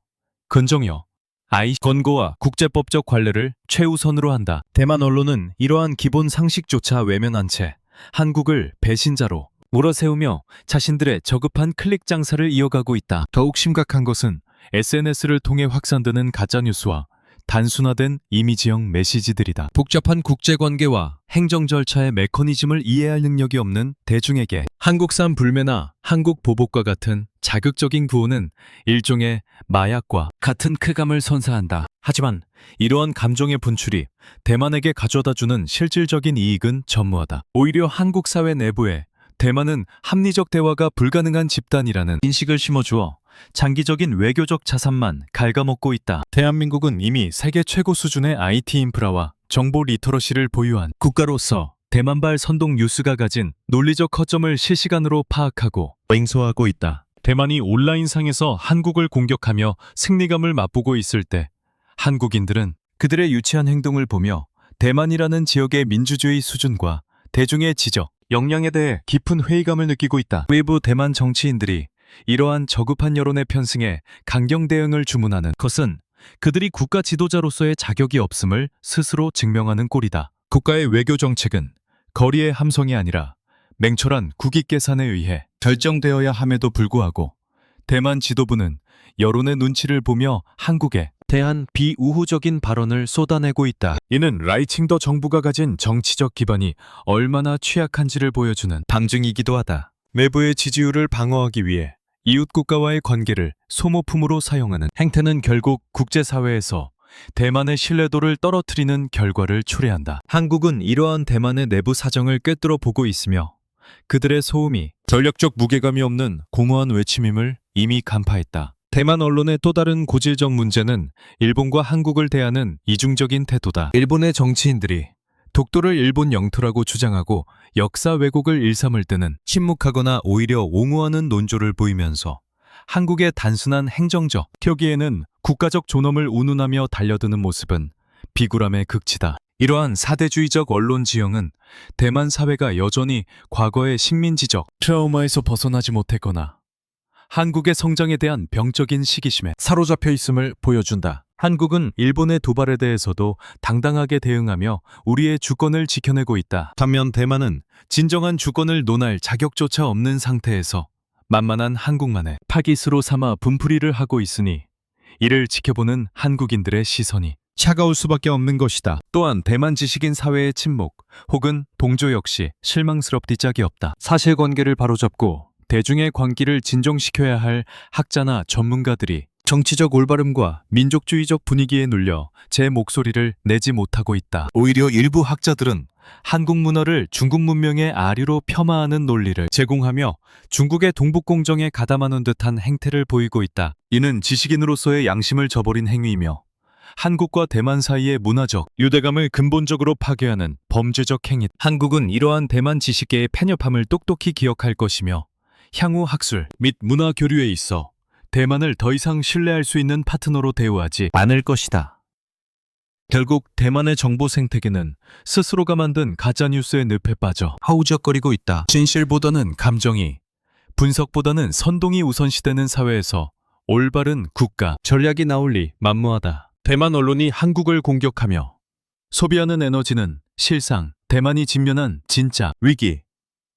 근정여 아이 권고와 국제법적 관례를 최우선으로 한다. 대만 언론은 이러한 기본 상식조차 외면한 채 한국을 배신자로 몰아세우며 자신들의 저급한 클릭 장사를 이어가고 있다. 더욱 심각한 것은 SNS를 통해 확산되는 가짜뉴스와 단순화된 이미지형 메시지들이다. 복잡한 국제관계와 행정 절차의 메커니즘을 이해할 능력이 없는 대중에게 한국산 불매나 한국 보복과 같은 자극적인 구호는 일종의 마약과 같은 쾌감을 선사한다. 하지만 이러한 감정의 분출이 대만에게 가져다주는 실질적인 이익은 전무하다. 오히려 한국 사회 내부에 대만은 합리적 대화가 불가능한 집단이라는 인식을 심어주어 장기적인 외교적 자산만 갉아먹고 있다. 대한민국은 이미 세계 최고 수준의 IT 인프라와 정보 리터러시를 보유한 국가로서 대만발 선동 뉴스가 가진 논리적 허점을 실시간으로 파악하고 맹소하고 있다. 대만이 온라인상에서 한국을 공격하며 승리감을 맛보고 있을 때 한국인들은 그들의 유치한 행동을 보며 대만이라는 지역의 민주주의 수준과 대중의 지적, 역량에 대해 깊은 회의감을 느끼고 있다. 외부 대만 정치인들이 이러한 저급한 여론의 편승에 강경 대응을 주문하는 것은 그들이 국가 지도자로서의 자격이 없음을 스스로 증명하는 꼴이다. 국가의 외교 정책은 거리의 함성이 아니라 맹철한 국익 계산에 의해 결정되어야 함에도 불구하고 대만 지도부는 여론의 눈치를 보며 한국에 대한 비우호적인 발언을 쏟아내고 있다. 이는 라이칭더 정부가 가진 정치적 기반이 얼마나 취약한지를 보여주는 방증이기도 하다. 내부의 지지율을 방어하기 위해 이웃 국가와의 관계를 소모품으로 사용하는 행태는 결국 국제사회에서 대만의 신뢰도를 떨어뜨리는 결과를 초래한다. 한국은 이러한 대만의 내부 사정을 꿰뚫어 보고 있으며 그들의 소음이 전략적 무게감이 없는 공허한 외침임을 이미 간파했다. 대만 언론의 또 다른 고질적 문제는 일본과 한국을 대하는 이중적인 태도다. 일본의 정치인들이 독도를 일본 영토라고 주장하고 역사 왜곡을 일삼을 때는 침묵하거나 오히려 옹호하는 논조를 보이면서 한국의 단순한 행정적 표기에는 국가적 존엄을 운운하며 달려드는 모습은 비굴함의 극치다. 이러한 사대주의적 언론 지형은 대만 사회가 여전히 과거의 식민지적 트라우마에서 벗어나지 못했거나 한국의 성장에 대한 병적인 시기심에 사로잡혀 있음을 보여준다. 한국은 일본의 도발에 대해서도 당당하게 대응하며 우리의 주권을 지켜내고 있다. 반면 대만은 진정한 주권을 논할 자격조차 없는 상태에서 만만한 한국만의 타깃으로 삼아 분풀이를 하고 있으니 이를 지켜보는 한국인들의 시선이 차가울 수밖에 없는 것이다. 또한 대만 지식인 사회의 침묵 혹은 동조 역시 실망스럽디 짝이 없다. 사실관계를 바로잡고 대중의 광기를 진정시켜야 할 학자나 전문가들이 정치적 올바름과 민족주의적 분위기에 눌려 제 목소리를 내지 못하고 있다. 오히려 일부 학자들은 한국 문화를 중국 문명의 아류로 폄하하는 논리를 제공하며 중국의 동북공정에 가담하는 듯한 행태를 보이고 있다. 이는 지식인으로서의 양심을 저버린 행위이며 한국과 대만 사이의 문화적 유대감을 근본적으로 파괴하는 범죄적 행위. 한국은 이러한 대만 지식계의 편협함을 똑똑히 기억할 것이며 향후 학술 및 문화 교류에 있어 대만을 더 이상 신뢰할 수 있는 파트너로 대우하지 않을 것이다. 결국 대만의 정보 생태계는 스스로가 만든 가짜뉴스의 늪에 빠져 허우적거리고 있다. 진실보다는 감정이, 분석보다는 선동이 우선시되는 사회에서 올바른 국가 전략이 나올 리 만무하다. 대만 언론이 한국을 공격하며 소비하는 에너지는 실상 대만이 직면한 진짜 위기,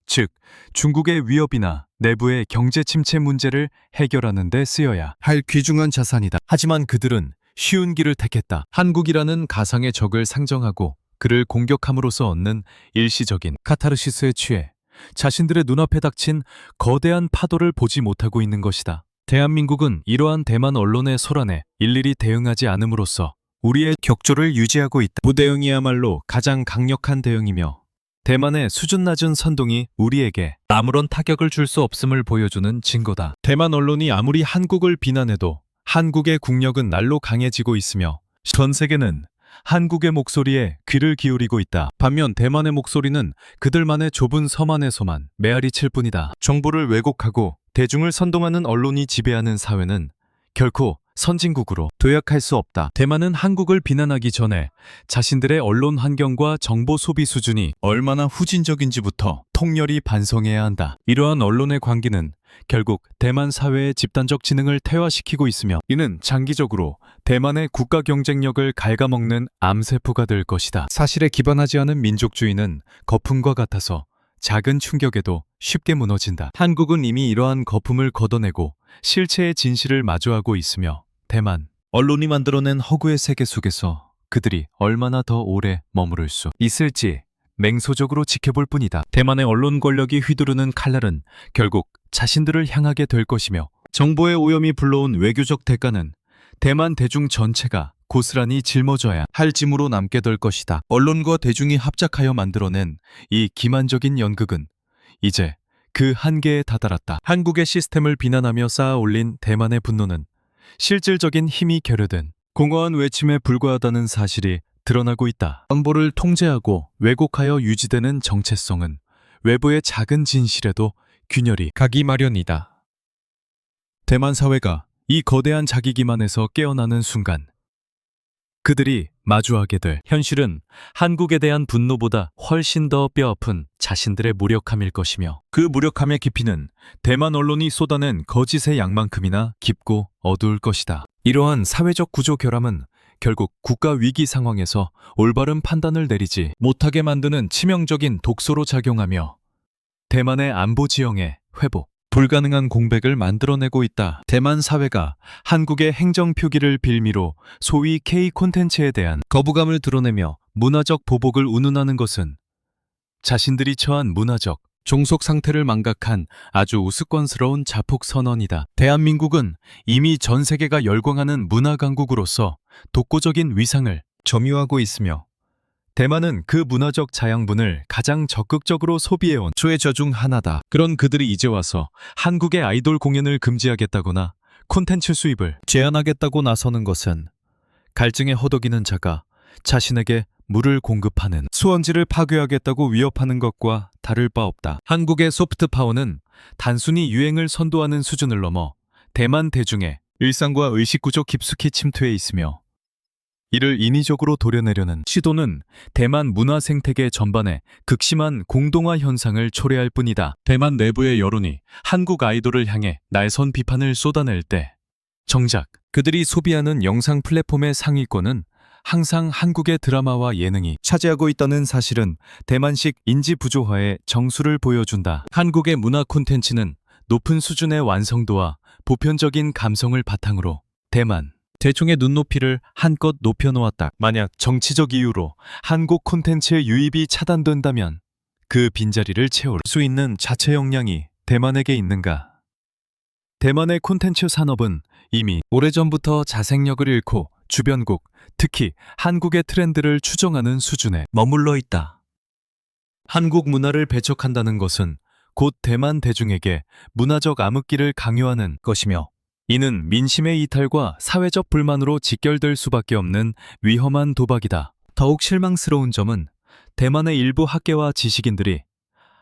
즉 중국의 위협이나 내부의 경제 침체 문제를 해결하는 데 쓰여야 할 귀중한 자산이다. 하지만 그들은 쉬운 길을 택했다. 한국이라는 가상의 적을 상정하고 그를 공격함으로써 얻는 일시적인 카타르시스에 취해 자신들의 눈앞에 닥친 거대한 파도를 보지 못하고 있는 것이다. 대한민국은 이러한 대만 언론의 소란에 일일이 대응하지 않음으로써 우리의 격조를 유지하고 있다. 무대응이야말로 가장 강력한 대응이며 대만의 수준 낮은 선동이 우리에게 아무런 타격을 줄 수 없음을 보여주는 증거다. 대만 언론이 아무리 한국을 비난해도 한국의 국력은 날로 강해지고 있으며 전 세계는 한국의 목소리에 귀를 기울이고 있다. 반면 대만의 목소리는 그들만의 좁은 섬 안에서만 메아리칠 뿐이다. 정보를 왜곡하고 대중을 선동하는 언론이 지배하는 사회는 결코 선진국으로 도약할 수 없다. 대만은 한국을 비난하기 전에 자신들의 언론 환경과 정보 소비 수준이 얼마나 후진적인지부터 통렬히 반성해야 한다. 이러한 언론의 관계는 결국 대만 사회의 집단적 지능을 퇴화시키고 있으며 이는 장기적으로 대만의 국가 경쟁력을 갉아먹는 암세포가 될 것이다. 사실에 기반하지 않은 민족주의는 거품과 같아서 작은 충격에도 쉽게 무너진다. 한국은 이미 이러한 거품을 걷어내고 실체의 진실을 마주하고 있으며 대만 언론이 만들어낸 허구의 세계 속에서 그들이 얼마나 더 오래 머무를 수 있을지 맹소적으로 지켜볼 뿐이다. 대만의 언론 권력이 휘두르는 칼날은 결국 자신들을 향하게 될 것이며 정보의 오염이 불러온 외교적 대가는 대만 대중 전체가 고스란히 짊어져야 할 짐으로 남게 될 것이다. 언론과 대중이 합작하여 만들어낸 이 기만적인 연극은 이제 그 한계에 다다랐다. 한국의 시스템을 비난하며 쌓아 올린 대만의 분노는 실질적인 힘이 결여된 공허한 외침에 불과하다는 사실이 드러나고 있다. 정보를 통제하고 왜곡하여 유지되는 정체성은 외부의 작은 진실에도 균열이 가기 마련이다. 대만 사회가 이 거대한 자기 기만에서 깨어나는 순간 그들이 마주하게 될 현실은 한국에 대한 분노보다 훨씬 더 뼈아픈 자신들의 무력함일 것이며 그 무력함의 깊이는 대만 언론이 쏟아낸 거짓의 양만큼이나 깊고 어두울 것이다. 이러한 사회적 구조 결함은 결국 국가 위기 상황에서 올바른 판단을 내리지 못하게 만드는 치명적인 독소로 작용하며 대만의 안보 지형의 회복, 불가능한 공백을 만들어내고 있다. 대만 사회가 한국의 행정 표기를 빌미로 소위 K 콘텐츠에 대한 거부감을 드러내며 문화적 보복을 운운하는 것은 자신들이 처한 문화적, 종속 상태를 망각한 아주 우스꽝스러운 자폭 선언이다. 대한민국은 이미 전 세계가 열광하는 문화 강국으로서 독보적인 위상을 점유하고 있으며 대만은 그 문화적 자양분을 가장 적극적으로 소비해온 최저 중 하나다. 그런 그들이 이제 와서 한국의 아이돌 공연을 금지하겠다거나 콘텐츠 수입을 제한하겠다고 나서는 것은 갈증에 허덕이는 자가 자신에게 물을 공급하는 수원지를 파괴하겠다고 위협하는 것과 다를 바 없다. 한국의 소프트 파워는 단순히 유행을 선도하는 수준을 넘어 대만 대중의 일상과 의식구조 깊숙이 침투해 있으며 이를 인위적으로 도려내려는 시도는 대만 문화 생태계 전반에 극심한 공동화 현상을 초래할 뿐이다. 대만 내부의 여론이 한국 아이돌을 향해 날선 비판을 쏟아낼 때 정작 그들이 소비하는 영상 플랫폼의 상위권은 항상 한국의 드라마와 예능이 차지하고 있다는 사실은 대만식 인지 부조화의 정수를 보여준다. 한국의 문화 콘텐츠는 높은 수준의 완성도와 보편적인 감성을 바탕으로 대만 대중의 눈높이를 한껏 높여놓았다. 만약 정치적 이유로 한국 콘텐츠의 유입이 차단된다면 그 빈자리를 채울 수 있는 자체 역량이 대만에게 있는가? 대만의 콘텐츠 산업은 이미 오래전부터 자생력을 잃고 주변국, 특히 한국의 트렌드를 추정하는 수준에 머물러 있다. 한국 문화를 배척한다는 것은 곧 대만 대중에게 문화적 암흑기를 강요하는 것이며 이는 민심의 이탈과 사회적 불만으로 직결될 수밖에 없는 위험한 도박이다. 더욱 실망스러운 점은 대만의 일부 학계와 지식인들이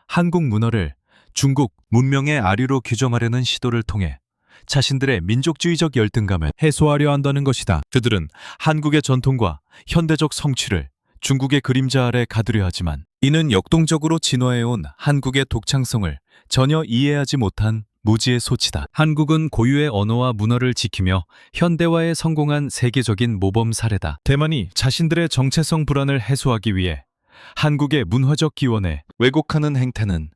한국 문화를 중국 문명의 아류로 규정하려는 시도를 통해 자신들의 민족주의적 열등감을 해소하려 한다는 것이다. 그들은 한국의 전통과 현대적 성취를 중국의 그림자 아래 가두려 하지만 이는 역동적으로 진화해온 한국의 독창성을 전혀 이해하지 못한 무지의 소치다. 한국은 고유의 언어와 문화를 지키며 현대화에 성공한 세계적인 모범 사례다. 대만이 자신들의 정체성 불안을 해소하기 위해 한국의 문화적 기원에 왜곡하는 행태는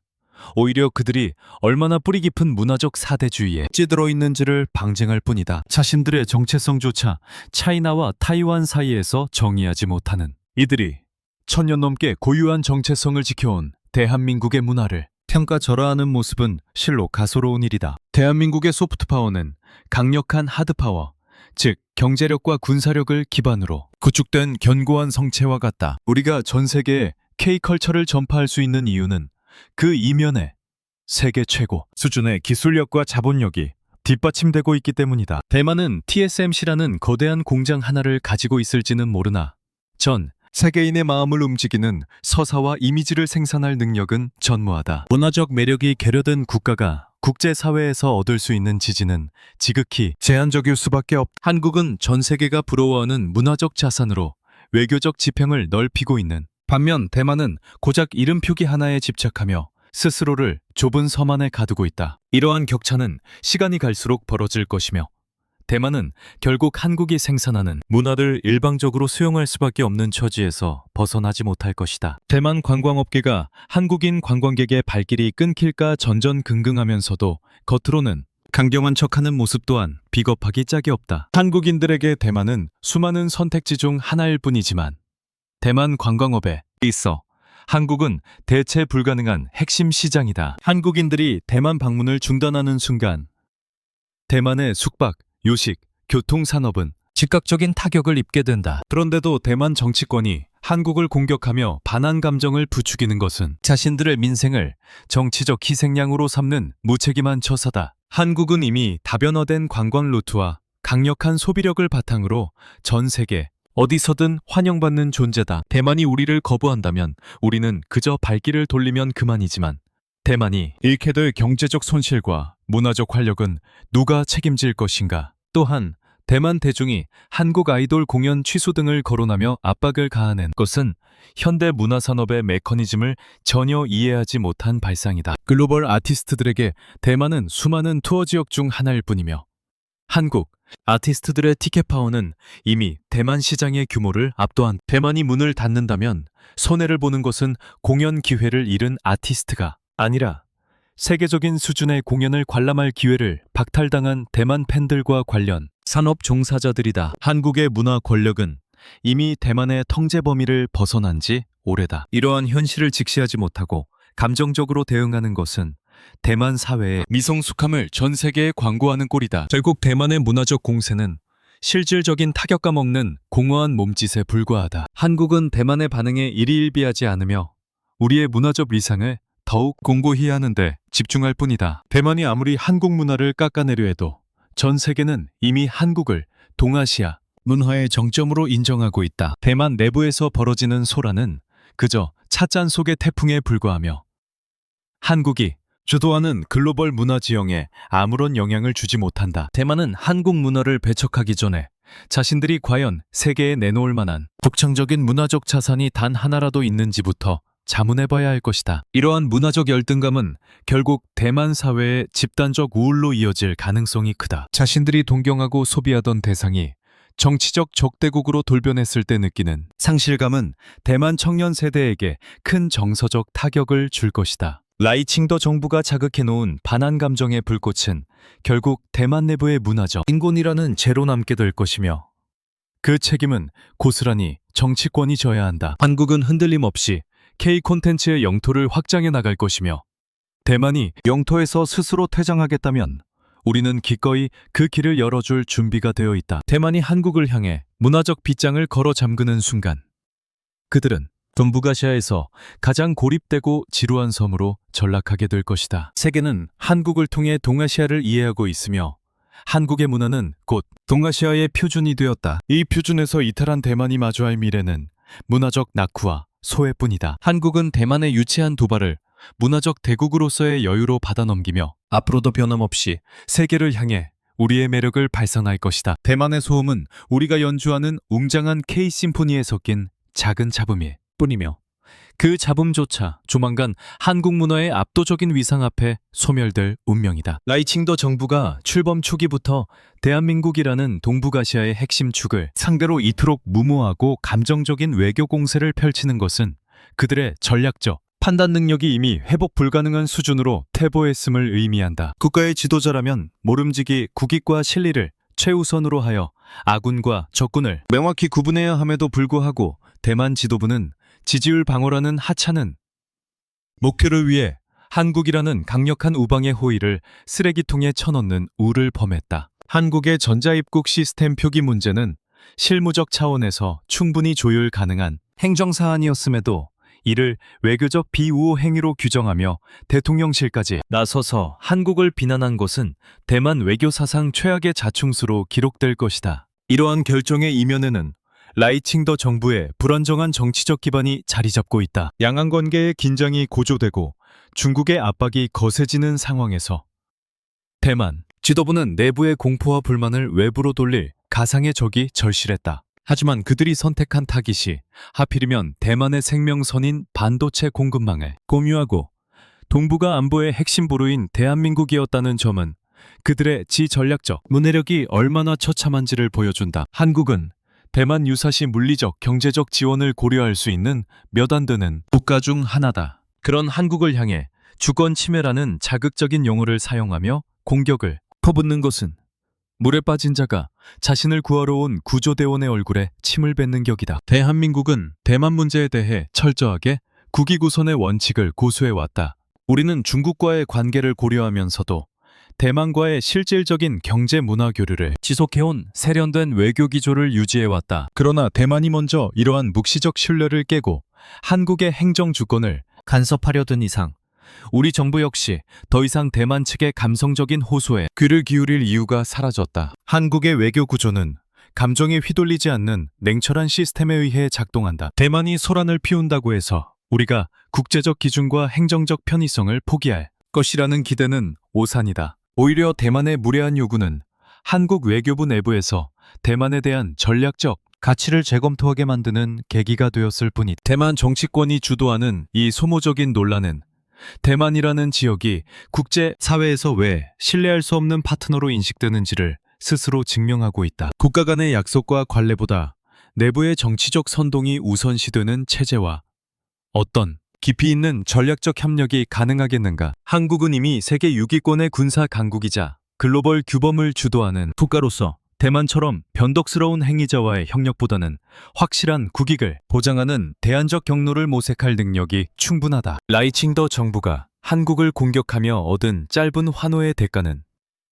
오히려 그들이 얼마나 뿌리 깊은 문화적 사대주의에 찌들어 있는지를 방증할 뿐이다. 자신들의 정체성조차 차이나와 타이완 사이에서 정의하지 못하는 이들이 천년 넘게 고유한 정체성을 지켜온 대한민국의 문화를 평가절하하는 모습은 실로 가소로운 일이다. 대한민국의 소프트파워는 강력한 하드파워, 즉 경제력과 군사력을 기반으로 구축된 견고한 성체와 같다. 우리가 전 세계에 K컬처를 전파할 수 있는 이유는 그 이면에 세계 최고 수준의 기술력과 자본력이 뒷받침되고 있기 때문이다. 대만은 TSMC라는 거대한 공장 하나를 가지고 있을지는 모르나 전 세계인의 마음을 움직이는 서사와 이미지를 생산할 능력은 전무하다. 문화적 매력이 결여된 국가가 국제사회에서 얻을 수 있는 지지는 지극히 제한적일 수밖에 없다. 한국은 전 세계가 부러워하는 문화적 자산으로 외교적 지평을 넓히고 있는 반면 대만은 고작 이름 표기 하나에 집착하며 스스로를 좁은 섬 안에 가두고 있다. 이러한 격차는 시간이 갈수록 벌어질 것이며 대만은 결국 한국이 생산하는 문화를 일방적으로 수용할 수밖에 없는 처지에서 벗어나지 못할 것이다. 대만 관광업계가 한국인 관광객의 발길이 끊길까 전전긍긍하면서도 겉으로는 강경한 척하는 모습 또한 비겁하기 짝이 없다. 한국인들에게 대만은 수많은 선택지 중 하나일 뿐이지만 대만 관광업에 있어 한국은 대체 불가능한 핵심 시장이다. 한국인들이 대만 방문을 중단하는 순간 대만의 숙박, 요식, 교통산업은 즉각적인 타격을 입게 된다. 그런데도 대만 정치권이 한국을 공격하며 반한 감정을 부추기는 것은 자신들의 민생을 정치적 희생양으로 삼는 무책임한 처사다. 한국은 이미 다변화된 관광 루트와 강력한 소비력을 바탕으로 전 세계 어디서든 환영받는 존재다. 대만이 우리를 거부한다면 우리는 그저 발길을 돌리면 그만이지만 대만이 잃게 될 경제적 손실과 문화적 활력은 누가 책임질 것인가? 또한 대만 대중이 한국 아이돌 공연 취소 등을 거론하며 압박을 가하는 것은 현대 문화산업의 메커니즘을 전혀 이해하지 못한 발상이다. 글로벌 아티스트들에게 대만은 수많은 투어 지역 중 하나일 뿐이며 한국 아티스트들의 티켓 파워는 이미 대만 시장의 규모를 압도한. 대만이 문을 닫는다면 손해를 보는 것은 공연 기회를 잃은 아티스트가 아니라 세계적인 수준의 공연을 관람할 기회를 박탈당한 대만 팬들과 관련 산업 종사자들이다. 한국의 문화 권력은 이미 대만의 통제 범위를 벗어난 지 오래다. 이러한 현실을 직시하지 못하고 감정적으로 대응하는 것은 대만 사회의 미성숙함을 전 세계에 광고하는 꼴이다. 결국 대만의 문화적 공세는 실질적인 타격감 없는 공허한 몸짓에 불과하다. 한국은 대만의 반응에 일희일비하지 않으며 우리의 문화적 위상을 더욱 공고히 하는데 집중할 뿐이다. 대만이 아무리 한국 문화를 깎아내려 해도 전 세계는 이미 한국을 동아시아 문화의 정점으로 인정하고 있다. 대만 내부에서 벌어지는 소란은 그저 찻잔 속의 태풍에 불과하며 한국이 주도하는 글로벌 문화 지형에 아무런 영향을 주지 못한다. 대만은 한국 문화를 배척하기 전에 자신들이 과연 세계에 내놓을 만한 독창적인 문화적 자산이 단 하나라도 있는지부터 자문해봐야 할 것이다. 이러한 문화적 열등감은 결국 대만 사회의 집단적 우울로 이어질 가능성이 크다. 자신들이 동경하고 소비하던 대상이 정치적 적대국으로 돌변했을 때 느끼는 상실감은 대만 청년 세대에게 큰 정서적 타격을 줄 것이다. 라이칭더 정부가 자극해놓은 반한 감정의 불꽃은 결국 대만 내부의 문화적 인곤이라는 죄로 남게 될 것이며 그 책임은 고스란히 정치권이 져야 한다. 한국은 흔들림 없이 K 콘텐츠의 영토를 확장해 나갈 것이며 대만이 영토에서 스스로 퇴장하겠다면 우리는 기꺼이 그 길을 열어줄 준비가 되어 있다. 대만이 한국을 향해 문화적 빗장을 걸어 잠그는 순간 그들은 동북아시아에서 가장 고립되고 지루한 섬으로 전락하게 될 것이다. 세계는 한국을 통해 동아시아를 이해하고 있으며 한국의 문화는 곧 동아시아의 표준이 되었다. 이 표준에서 이탈한 대만이 마주할 미래는 문화적 낙후와 소외뿐이다. 한국은 대만의 유치한 도발을 문화적 대국으로서의 여유로 받아넘기며 앞으로도 변함없이 세계를 향해 우리의 매력을 발산할 것이다. 대만의 소음은 우리가 연주하는 웅장한 K 심포니에 섞인 작은 잡음일 뿐이며 그 잡음조차 조만간 한국 문화의 압도적인 위상 앞에 소멸될 운명이다. 라이칭더 정부가 출범 초기부터 대한민국이라는 동북아시아의 핵심 축을 상대로 이토록 무모하고 감정적인 외교 공세를 펼치는 것은 그들의 전략적 판단 능력이 이미 회복 불가능한 수준으로 퇴보했음을 의미한다. 국가의 지도자라면 모름지기 국익과 실리를 최우선으로 하여 아군과 적군을 명확히 구분해야 함에도 불구하고 대만 지도부는 지지율 방어라는 하찮은 목표를 위해 한국이라는 강력한 우방의 호의를 쓰레기통에 쳐넣는 우를 범했다. 한국의 전자입국 시스템 표기 문제는 실무적 차원에서 충분히 조율 가능한 행정사안이었음에도 이를 외교적 비우호 행위로 규정하며 대통령실까지 나서서 한국을 비난한 것은 대만 외교사상 최악의 자충수로 기록될 것이다. 이러한 결정의 이면에는 라이칭더 정부의 불안정한 정치적 기반이 자리 잡고 있다. 양안 관계의 긴장이 고조되고 중국의 압박이 거세지는 상황에서 대만 지도부는 내부의 공포와 불만을 외부로 돌릴 가상의 적이 절실했다. 하지만 그들이 선택한 타깃이 하필이면 대만의 생명선인 반도체 공급망을 공유하고 동북아 안보의 핵심 보루인 대한민국이었다는 점은 그들의 지전략적 문해력이 얼마나 처참한지를 보여준다. 한국은 대만 유사시 물리적, 경제적 지원을 고려할 수 있는 몇 안 되는 국가 중 하나다. 그런 한국을 향해 주권 침해라는 자극적인 용어를 사용하며 공격을 퍼붓는 것은 물에 빠진 자가 자신을 구하러 온 구조대원의 얼굴에 침을 뱉는 격이다. 대한민국은 대만 문제에 대해 철저하게 국익우선의 원칙을 고수해왔다. 우리는 중국과의 관계를 고려하면서도 대만과의 실질적인 경제 문화 교류를 지속해온 세련된 외교 기조를 유지해왔다. 그러나 대만이 먼저 이러한 묵시적 신뢰를 깨고 한국의 행정 주권을 간섭하려던 이상 우리 정부 역시 더 이상 대만 측의 감성적인 호소에 귀를 기울일 이유가 사라졌다. 한국의 외교 구조는 감정에 휘둘리지 않는 냉철한 시스템에 의해 작동한다. 대만이 소란을 피운다고 해서 우리가 국제적 기준과 행정적 편의성을 포기할 것이라는 기대는 오산이다. 오히려 대만의 무례한 요구는 한국 외교부 내부에서 대만에 대한 전략적 가치를 재검토하게 만드는 계기가 되었을 뿐이다. 대만 정치권이 주도하는 이 소모적인 논란은 대만이라는 지역이 국제사회에서 왜 신뢰할 수 없는 파트너로 인식되는지를 스스로 증명하고 있다. 국가 간의 약속과 관례보다 내부의 정치적 선동이 우선시되는 체제와 어떤 깊이 있는 전략적 협력이 가능하겠는가? 한국은 이미 세계 6위권의 군사 강국이자 글로벌 규범을 주도하는 국가로서 대만처럼 변덕스러운 행위자와의 협력보다는 확실한 국익을 보장하는 대안적 경로를 모색할 능력이 충분하다. 라이칭더 정부가 한국을 공격하며 얻은 짧은 환호의 대가는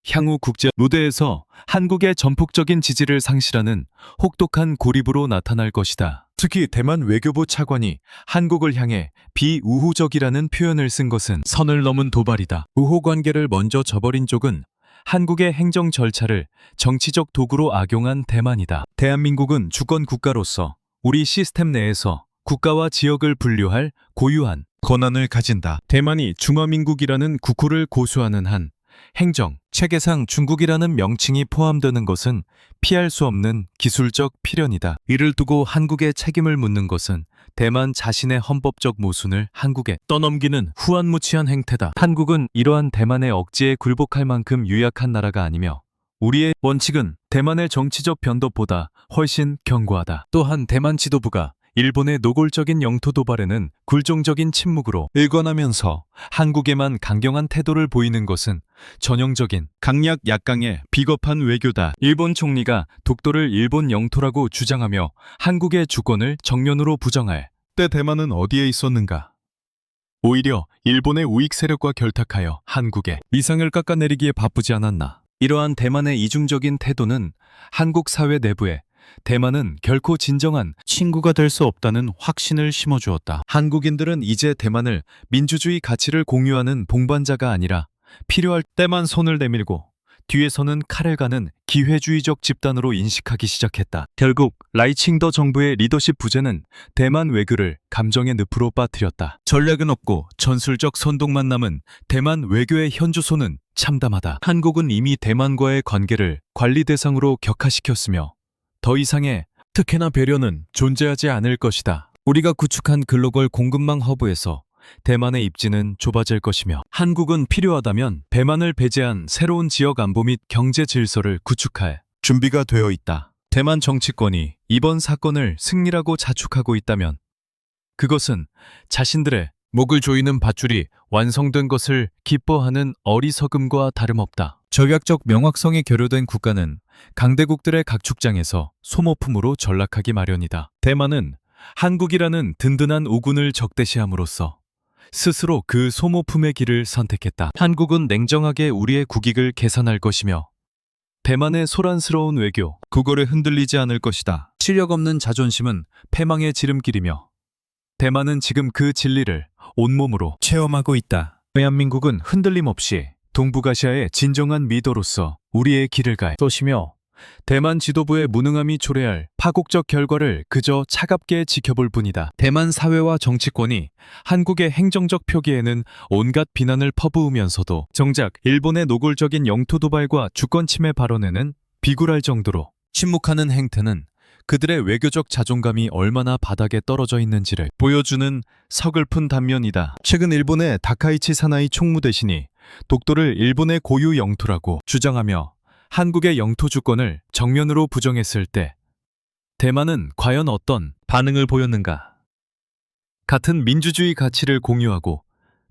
향후 국제 무대에서 한국의 전폭적인 지지를 상실하는 혹독한 고립으로 나타날 것이다. 특히 대만 외교부 차관이 한국을 향해 비우호적이라는 표현을 쓴 것은 선을 넘은 도발이다. 우호 관계를 먼저 저버린 쪽은 한국의 행정 절차를 정치적 도구로 악용한 대만이다. 대한민국은 주권 국가로서 우리 시스템 내에서 국가와 지역을 분류할 고유한 권한을 가진다. 대만이 중화민국이라는 국호를 고수하는 한 행정 체계상 중국이라는 명칭이 포함되는 것은 피할 수 없는 기술적 필연이다. 이를 두고 한국에 책임을 묻는 것은 대만 자신의 헌법적 모순을 한국에 떠넘기는 후안무치한 행태다. 한국은 이러한 대만의 억지에 굴복할 만큼 유약한 나라가 아니며 우리의 원칙은 대만의 정치적 변덕보다 훨씬 견고하다. 또한 대만 지도부가 일본의 노골적인 영토 도발에는 굴종적인 침묵으로 일관하면서 한국에만 강경한 태도를 보이는 것은 전형적인 강약 약강의 비겁한 외교다. 일본 총리가 독도를 일본 영토라고 주장하며 한국의 주권을 정면으로 부정할 때 대만은 어디에 있었는가? 오히려 일본의 우익 세력과 결탁하여 한국의 위상을 깎아내리기에 바쁘지 않았나? 이러한 대만의 이중적인 태도는 한국 사회 내부에 대만은 결코 진정한 친구가 될 수 없다는 확신을 심어주었다. 한국인들은 이제 대만을 민주주의 가치를 공유하는 동반자가 아니라 필요할 때만 손을 내밀고 뒤에서는 칼을 가는 기회주의적 집단으로 인식하기 시작했다. 결국 라이칭더 정부의 리더십 부재는 대만 외교를 감정의 늪으로 빠뜨렸다. 전략은 없고 전술적 선동만 남은 대만 외교의 현주소는 참담하다. 한국은 이미 대만과의 관계를 관리 대상으로 격화시켰으며 더 이상의 특혜나 배려는 존재하지 않을 것이다. 우리가 구축한 글로벌 공급망 허브에서 대만의 입지는 좁아질 것이며 한국은 필요하다면 대만을 배제한 새로운 지역 안보 및 경제 질서를 구축할 준비가 되어 있다. 대만 정치권이 이번 사건을 승리라고 자축하고 있다면 그것은 자신들의 목을 조이는 밧줄이 완성된 것을 기뻐하는 어리석음과 다름없다. 전략적 명확성이 결여된 국가는 강대국들의 각축장에서 소모품으로 전락하기 마련이다. 대만은 한국이라는 든든한 우군을 적대시함으로써 스스로 그 소모품의 길을 선택했다. 한국은 냉정하게 우리의 국익을 계산할 것이며 대만의 소란스러운 외교, 국어를 흔들리지 않을 것이다. 실력 없는 자존심은 패망의 지름길이며 대만은 지금 그 진리를 온몸으로 체험하고 있다. 대한민국은 흔들림 없이 동북아시아의 진정한 리더로서 우리의 길을 갈 것이며 대만 지도부의 무능함이 초래할 파국적 결과를 그저 차갑게 지켜볼 뿐이다. 대만 사회와 정치권이 한국의 행정적 표기에는 온갖 비난을 퍼부으면서도 정작 일본의 노골적인 영토 도발과 주권 침해 발언에는 비굴할 정도로 침묵하는 행태는 그들의 외교적 자존감이 얼마나 바닥에 떨어져 있는지를 보여주는 서글픈 단면이다. 최근 일본의 다카이치 사나이 총무대신이 독도를 일본의 고유 영토라고 주장하며 한국의 영토 주권을 정면으로 부정했을 때 대만은 과연 어떤 반응을 보였는가? 같은 민주주의 가치를 공유하고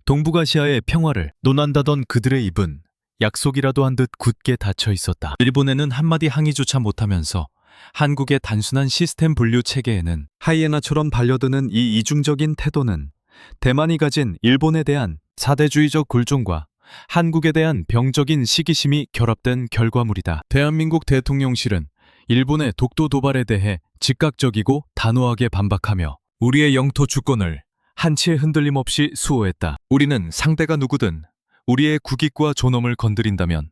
동북아시아의 평화를 논한다던 그들의 입은 약속이라도 한 듯 굳게 닫혀 있었다. 일본에는 한마디 항의조차 못하면서 한국의 단순한 시스템 분류 체계에는 하이에나처럼 반려드는 이 이중적인 태도는 대만이 가진 일본에 대한 사대주의적 굴종과 한국에 대한 병적인 시기심이 결합된 결과물이다. 대한민국 대통령실은 일본의 독도 도발에 대해 즉각적이고 단호하게 반박하며 우리의 영토 주권을 한치의 흔들림 없이 수호했다. 우리는 상대가 누구든 우리의 국익과 존엄을 건드린다면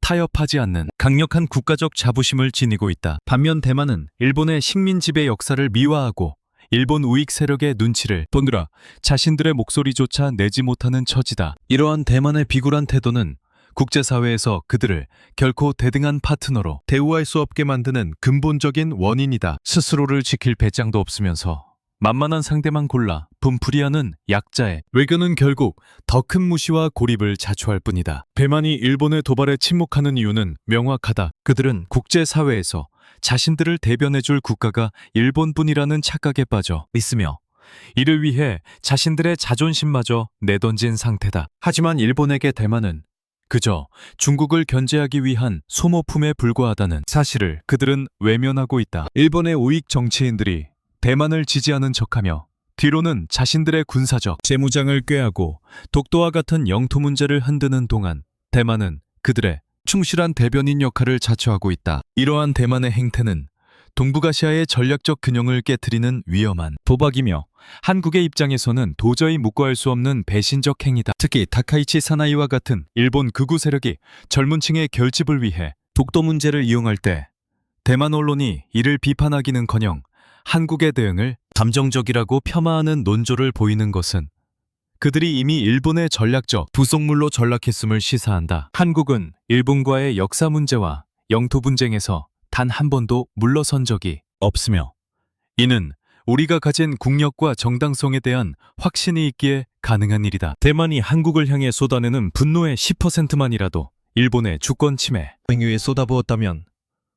타협하지 않는 강력한 국가적 자부심을 지니고 있다. 반면 대만은 일본의 식민 지배 역사를 미화하고 일본 우익 세력의 눈치를 보느라 자신들의 목소리조차 내지 못하는 처지다. 이러한 대만의 비굴한 태도는 국제사회에서 그들을 결코 대등한 파트너로 대우할 수 없게 만드는 근본적인 원인이다. 스스로를 지킬 배짱도 없으면서 만만한 상대만 골라 분풀이하는 약자의 외교는 결국 더 큰 무시와 고립을 자초할 뿐이다. 대만이 일본의 도발에 침묵하는 이유는 명확하다. 그들은 국제사회에서 자신들을 대변해줄 국가가 일본뿐이라는 착각에 빠져 있으며 이를 위해 자신들의 자존심마저 내던진 상태다. 하지만 일본에게 대만은 그저 중국을 견제하기 위한 소모품에 불과하다는 사실을 그들은 외면하고 있다. 일본의 우익 정치인들이 대만을 지지하는 척하며 뒤로는 자신들의 군사적 재무장을 꾀하고 독도와 같은 영토 문제를 흔드는 동안 대만은 그들의 충실한 대변인 역할을 자처하고 있다. 이러한 대만의 행태는 동북아시아의 전략적 균형을 깨트리는 위험한 도박이며 한국의 입장에서는 도저히 묵과할 수 없는 배신적 행위다. 특히 다카이치 사나이와 같은 일본 극우 세력이 젊은 층의 결집을 위해 독도 문제를 이용할 때 대만 언론이 이를 비판하기는커녕 한국의 대응을 감정적이라고 폄하하는 논조를 보이는 것은 그들이 이미 일본의 전략적 부속물로 전락했음을 시사한다. 한국은 일본과의 역사 문제와 영토 분쟁에서 단 한 번도 물러선 적이 없으며 이는 우리가 가진 국력과 정당성에 대한 확신이 있기에 가능한 일이다. 대만이 한국을 향해 쏟아내는 분노의 10%만이라도 일본의 주권 침해 행위에 쏟아부었다면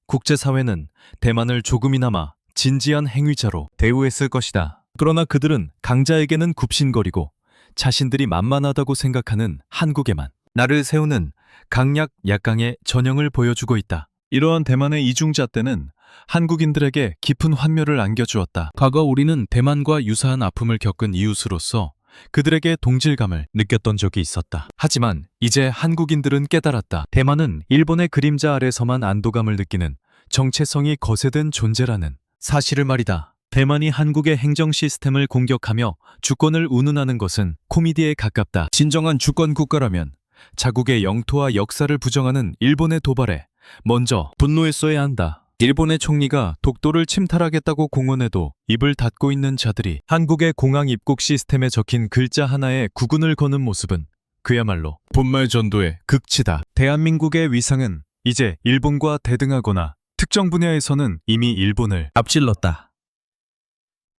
국제사회는 대만을 조금이나마 진지한 행위자로 대우했을 것이다. 그러나 그들은 강자에게는 굽신거리고 자신들이 만만하다고 생각하는 한국에만 나를 세우는 강약 약강의 전형을 보여주고 있다. 이러한 대만의 이중잣대는 한국인들에게 깊은 환멸을 안겨주었다. 과거 우리는 대만과 유사한 아픔을 겪은 이웃으로서 그들에게 동질감을 느꼈던 적이 있었다. 하지만 이제 한국인들은 깨달았다. 대만은 일본의 그림자 아래서만 안도감을 느끼는 정체성이 거세된 존재라는 사실을 말이다. 대만이 한국의 행정 시스템을 공격하며 주권을 운운하는 것은 코미디에 가깝다. 진정한 주권 국가라면 자국의 영토와 역사를 부정하는 일본의 도발에 먼저 분노했어야 한다. 일본의 총리가 독도를 침탈하겠다고 공언해도 입을 닫고 있는 자들이 한국의 공항 입국 시스템에 적힌 글자 하나에 구군을 거는 모습은 그야말로 본말 전도의 극치다. 대한민국의 위상은 이제 일본과 대등하거나 특정 분야에서는 이미 일본을 앞질렀다.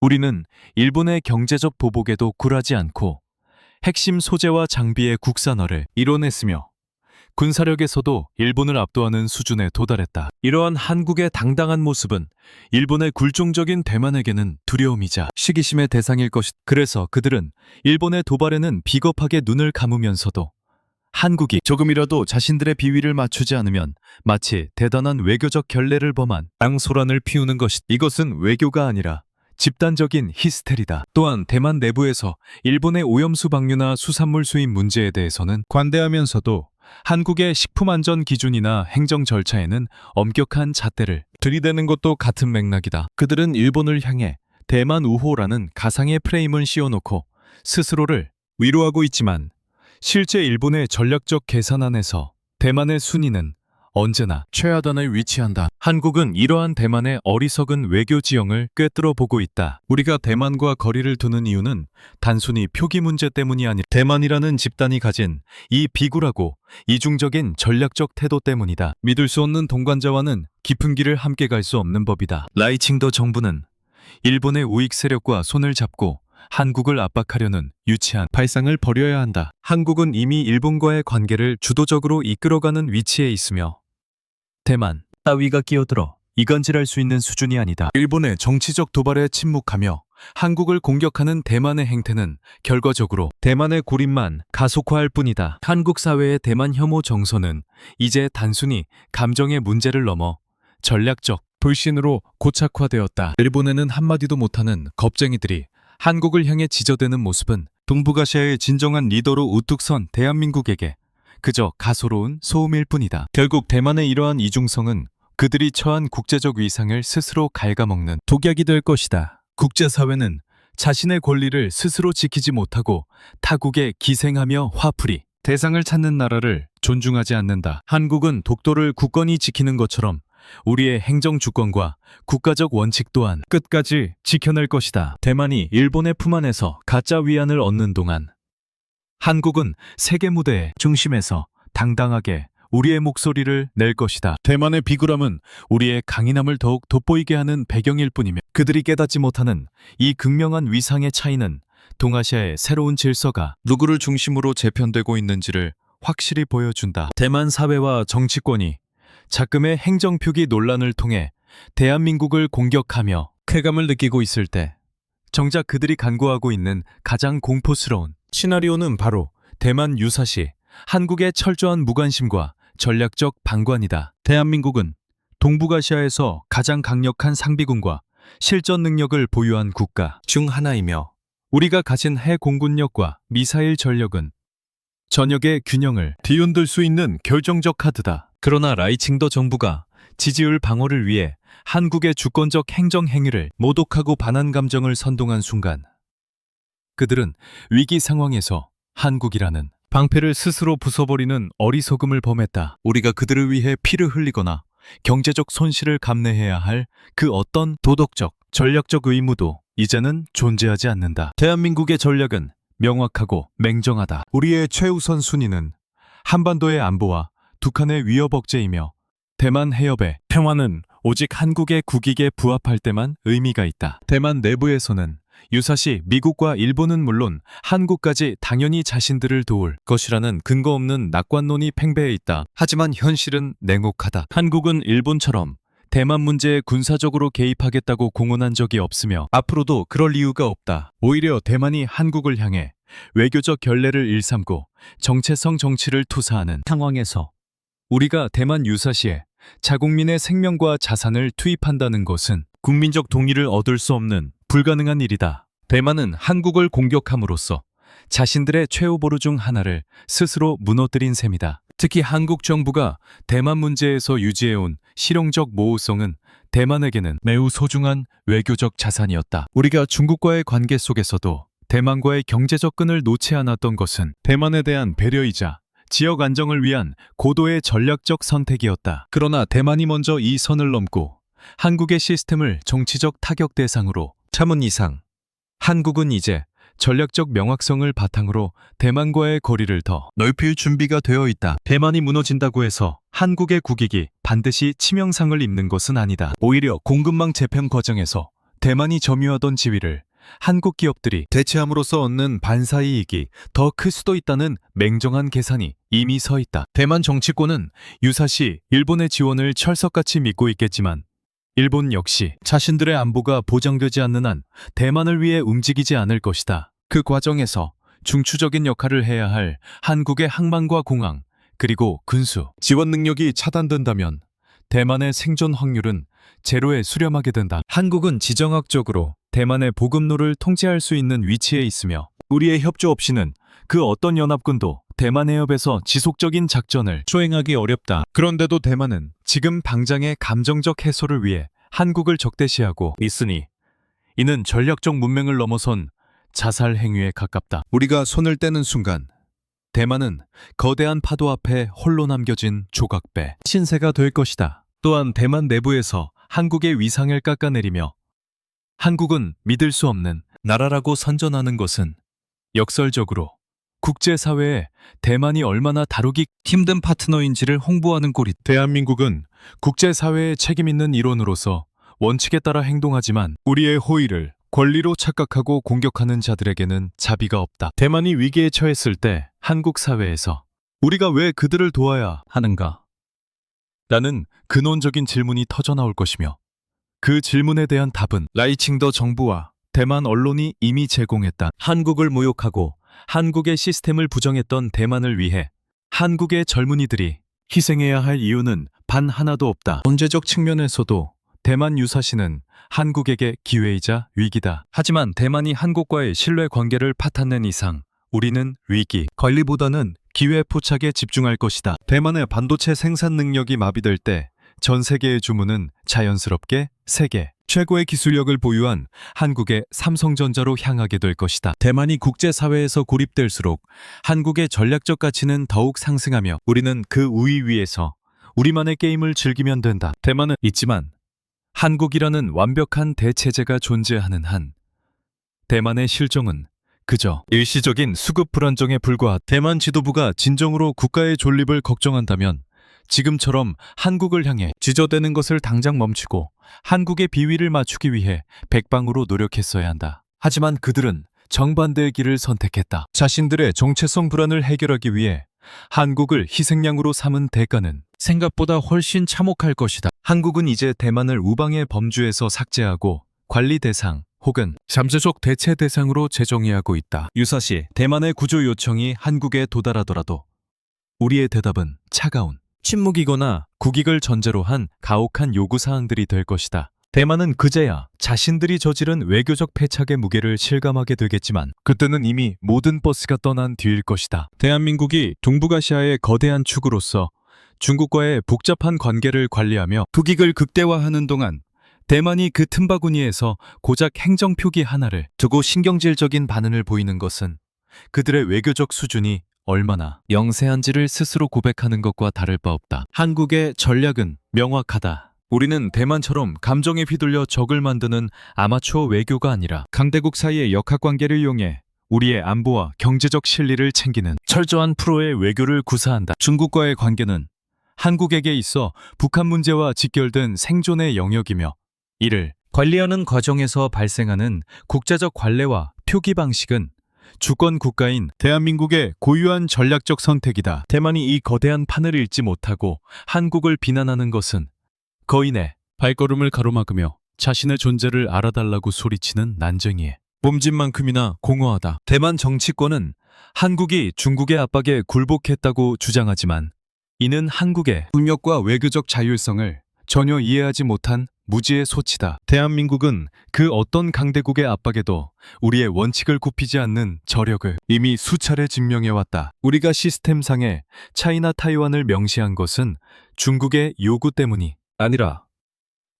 우리는 일본의 경제적 보복에도 굴하지 않고 핵심 소재와 장비의 국산화를 이뤄냈으며 군사력에서도 일본을 압도하는 수준에 도달했다. 이러한 한국의 당당한 모습은 일본의 굴종적인 대만에게는 두려움이자 시기심의 대상일 것이다. 그래서 그들은 일본의 도발에는 비겁하게 눈을 감으면서도 한국이 조금이라도 자신들의 비위를 맞추지 않으면 마치 대단한 외교적 결례를 범한 땅소란을 피우는 것이다. 이것은 외교가 아니라 집단적인 히스테리다. 또한 대만 내부에서 일본의 오염수 방류나 수산물 수입 문제에 대해서는 관대하면서도 한국의 식품 안전 기준이나 행정 절차에는 엄격한 잣대를 들이대는 것도 같은 맥락이다. 그들은 일본을 향해 대만 우호라는 가상의 프레임을 씌워놓고 스스로를 위로하고 있지만 실제 일본의 전략적 계산안에서 대만의 순위는 언제나 최하단에 위치한다. 한국은 이러한 대만의 어리석은 외교 지형을 꿰뚫어 보고 있다. 우리가 대만과 거리를 두는 이유는 단순히 표기 문제 때문이 아니라 대만이라는 집단이 가진 이 비굴하고 이중적인 전략적 태도 때문이다. 믿을 수 없는 동반자와는 깊은 길을 함께 갈 수 없는 법이다. 라이칭더 정부는 일본의 우익 세력과 손을 잡고 한국을 압박하려는 유치한 발상을 버려야 한다. 한국은 이미 일본과의 관계를 주도적으로 이끌어가는 위치에 있으며 대만 따위가 끼어들어 이간질할 수 있는 수준이 아니다. 일본의 정치적 도발에 침묵하며 한국을 공격하는 대만의 행태는 결과적으로 대만의 고립만 가속화할 뿐이다. 한국 사회의 대만 혐오 정서는 이제 단순히 감정의 문제를 넘어 전략적 불신으로 고착화되었다. 일본에는 한마디도 못하는 겁쟁이들이 한국을 향해 지저대는 모습은 동북아시아의 진정한 리더로 우뚝 선 대한민국에게 그저 가소로운 소음일 뿐이다. 결국 대만의 이러한 이중성은 그들이 처한 국제적 위상을 스스로 갉아먹는 독약이 될 것이다. 국제사회는 자신의 권리를 스스로 지키지 못하고 타국에 기생하며 화풀이, 대상을 찾는 나라를 존중하지 않는다. 한국은 독도를 굳건히 지키는 것처럼 우리의 행정 주권과 국가적 원칙 또한 끝까지 지켜낼 것이다. 대만이 일본의 품 안에서 가짜 위안을 얻는 동안 한국은 세계 무대의 중심에서 당당하게 우리의 목소리를 낼 것이다. 대만의 비굴함은 우리의 강인함을 더욱 돋보이게 하는 배경일 뿐이며 그들이 깨닫지 못하는 이 극명한 위상의 차이는 동아시아의 새로운 질서가 누구를 중심으로 재편되고 있는지를 확실히 보여준다. 대만 사회와 정치권이 작금의 행정표기 논란을 통해 대한민국을 공격하며 쾌감을 느끼고 있을 때 정작 그들이 간구하고 있는 가장 공포스러운 시나리오는 바로 대만 유사시 한국의 철저한 무관심과 전략적 방관이다. 대한민국은 동북아시아에서 가장 강력한 상비군과 실전 능력을 보유한 국가 중 하나이며 우리가 가진 해 공군력과 미사일 전력은 전역의 균형을 뒤흔들 수 있는 결정적 카드다. 그러나 라이칭더 정부가 지지율 방어를 위해 한국의 주권적 행정 행위를 모독하고 반한 감정을 선동한 순간 그들은 위기 상황에서 한국이라는 방패를 스스로 부숴버리는 어리석음을 범했다. 우리가 그들을 위해 피를 흘리거나 경제적 손실을 감내해야 할 그 어떤 도덕적, 전략적 의무도 이제는 존재하지 않는다. 대한민국의 전략은 명확하고 맹정하다. 우리의 최우선 순위는 한반도의 안보와 북한의 위협 억제이며 대만 해협의 평화는 오직 한국의 국익에 부합할 때만 의미가 있다. 대만 내부에서는 유사시 미국과 일본은 물론 한국까지 당연히 자신들을 도울 것이라는 근거 없는 낙관론이 팽배해 있다. 하지만 현실은 냉혹하다. 한국은 일본처럼 대만 문제에 군사적으로 개입하겠다고 공언한 적이 없으며 앞으로도 그럴 이유가 없다. 오히려 대만이 한국을 향해 외교적 결례를 일삼고 정체성 정치를 투사하는 상황에서 우리가 대만 유사시에 자국민의 생명과 자산을 투입한다는 것은 국민적 동의를 얻을 수 없는 불가능한 일이다. 대만은 한국을 공격함으로써 자신들의 최후보루 중 하나를 스스로 무너뜨린 셈이다. 특히 한국 정부가 대만 문제에서 유지해온 실용적 모호성은 대만에게는 매우 소중한 외교적 자산이었다. 우리가 중국과의 관계 속에서도 대만과의 경제적 끈을 놓지 않았던 것은 대만에 대한 배려이자 지역 안정을 위한 고도의 전략적 선택이었다. 그러나 대만이 먼저 이 선을 넘고 한국의 시스템을 정치적 타격 대상으로 삼은 이상 한국은 이제 전략적 명확성을 바탕으로 대만과의 거리를 더 넓힐 준비가 되어 있다. 대만이 무너진다고 해서 한국의 국익이 반드시 치명상을 입는 것은 아니다. 오히려 공급망 재편 과정에서 대만이 점유하던 지위를 한국 기업들이 대체함으로써 얻는 반사이익이 더 클 수도 있다는 맹정한 계산이 이미 서 있다. 대만 정치권은 유사시 일본의 지원을 철석같이 믿고 있겠지만 일본 역시 자신들의 안보가 보장되지 않는 한 대만을 위해 움직이지 않을 것이다. 그 과정에서 중추적인 역할을 해야 할 한국의 항만과 공항, 그리고 군수, 지원 능력이 차단된다면 대만의 생존 확률은 제로에 수렴하게 된다. 한국은 지정학적으로 대만의 보급로를 통제할 수 있는 위치에 있으며 우리의 협조 없이는 그 어떤 연합군도 대만 해협에서 지속적인 작전을 수행하기 어렵다. 그런데도 대만은 지금 당장의 감정적 해소를 위해 한국을 적대시하고 있으니 이는 전략적 문맹을 넘어선 자살 행위에 가깝다. 우리가 손을 떼는 순간 대만은 거대한 파도 앞에 홀로 남겨진 조각배, 신세가 될 것이다. 또한 대만 내부에서 한국의 위상을 깎아내리며 한국은 믿을 수 없는 나라라고 선전하는 것은 역설적으로 국제사회에 대만이 얼마나 다루기 힘든 파트너인지를 홍보하는 꼴이. 대한민국은 국제사회에 책임있는 일원으로서 원칙에 따라 행동하지만 우리의 호의를 권리로 착각하고 공격하는 자들에게는 자비가 없다. 대만이 위기에 처했을 때 한국 사회에서 우리가 왜 그들을 도와야 하는가? 라는 근원적인 질문이 터져나올 것이며 그 질문에 대한 답은 라이칭더 정부와 대만 언론이 이미 제공했다. 한국을 모욕하고 한국의 시스템을 부정했던 대만을 위해 한국의 젊은이들이 희생해야 할 이유는 단 하나도 없다. 경제적 측면에서도 대만 유사시는 한국에게 기회이자 위기다. 하지만 대만이 한국과의 신뢰 관계를 파탄낸 이상 우리는 위기, 관리보다는 기회 포착에 집중할 것이다. 대만의 반도체 생산 능력이 마비될 때 전 세계의 주문은 자연스럽게 세계 최고의 기술력을 보유한 한국의 삼성전자로 향하게 될 것이다. 대만이 국제사회에서 고립될수록 한국의 전략적 가치는 더욱 상승하며 우리는 그 우위 위에서 우리만의 게임을 즐기면 된다. 대만은 있지만 한국이라는 완벽한 대체제가 존재하는 한 대만의 실종은 그저 일시적인 수급 불안정에 불과하다. 대만 지도부가 진정으로 국가의 존립을 걱정한다면 지금처럼 한국을 향해 지저대는 것을 당장 멈추고 한국의 비위를 맞추기 위해 백방으로 노력했어야 한다. 하지만 그들은 정반대의 길을 선택했다. 자신들의 정체성 불안을 해결하기 위해 한국을 희생양으로 삼은 대가는 생각보다 훨씬 참혹할 것이다. 한국은 이제 대만을 우방의 범주에서 삭제하고 관리 대상 혹은 잠재적 대체 대상으로 재정의하고 있다. 유사시 대만의 구조 요청이 한국에 도달하더라도 우리의 대답은 차가운 침묵이거나 국익을 전제로 한 가혹한 요구사항들이 될 것이다. 대만은 그제야 자신들이 저지른 외교적 패착의 무게를 실감하게 되겠지만 그때는 이미 모든 버스가 떠난 뒤일 것이다. 대한민국이 동북아시아의 거대한 축으로서 중국과의 복잡한 관계를 관리하며 국익을 극대화하는 동안 대만이 그 틈바구니에서 고작 행정표기 하나를 두고 신경질적인 반응을 보이는 것은 그들의 외교적 수준이 얼마나 영세한지를 스스로 고백하는 것과 다를 바 없다. 한국의 전략은 명확하다. 우리는 대만처럼 감정에 휘둘려 적을 만드는 아마추어 외교가 아니라 강대국 사이의 역학관계를 이용해 우리의 안보와 경제적 실리를 챙기는 철저한 프로의 외교를 구사한다. 중국과의 관계는 한국에게 있어 북한 문제와 직결된 생존의 영역이며 이를 관리하는 과정에서 발생하는 국제적 관례와 표기 방식은 주권 국가인 대한민국의 고유한 전략적 선택이다. 대만이 이 거대한 판을 읽지 못하고 한국을 비난하는 것은 거인의 발걸음을 가로막으며 자신의 존재를 알아달라고 소리치는 난쟁이에 몸짓만큼이나 공허하다. 대만 정치권은 한국이 중국의 압박에 굴복했다고 주장하지만 이는 한국의 국력과 외교적 자율성을 전혀 이해하지 못한 무지의 소치다. 대한민국은 그 어떤 강대국의 압박에도 우리의 원칙을 굽히지 않는 저력을 이미 수차례 증명해왔다. 우리가 시스템상의 차이나 타이완을 명시한 것은 중국의 요구 때문이 아니라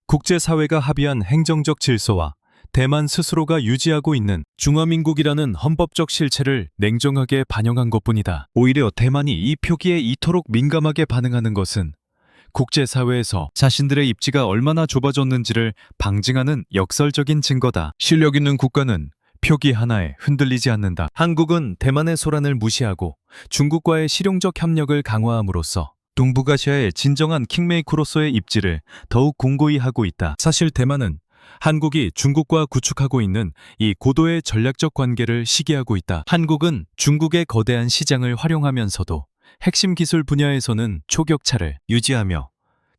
국제사회가 합의한 행정적 질서와 대만 스스로가 유지하고 있는 중화민국이라는 헌법적 실체를 냉정하게 반영한 것뿐이다. 오히려 대만이 이 표기에 이토록 민감하게 반응하는 것은 국제사회에서 자신들의 입지가 얼마나 좁아졌는지를 방증하는 역설적인 증거다. 실력 있는 국가는 표기 하나에 흔들리지 않는다. 한국은 대만의 소란을 무시하고 중국과의 실용적 협력을 강화함으로써 동북아시아의 진정한 킹메이커로서의 입지를 더욱 공고히 하고 있다. 사실 대만은 한국이 중국과 구축하고 있는 이 고도의 전략적 관계를 시기하고 있다. 한국은 중국의 거대한 시장을 활용하면서도 핵심 기술 분야에서는 초격차를 유지하며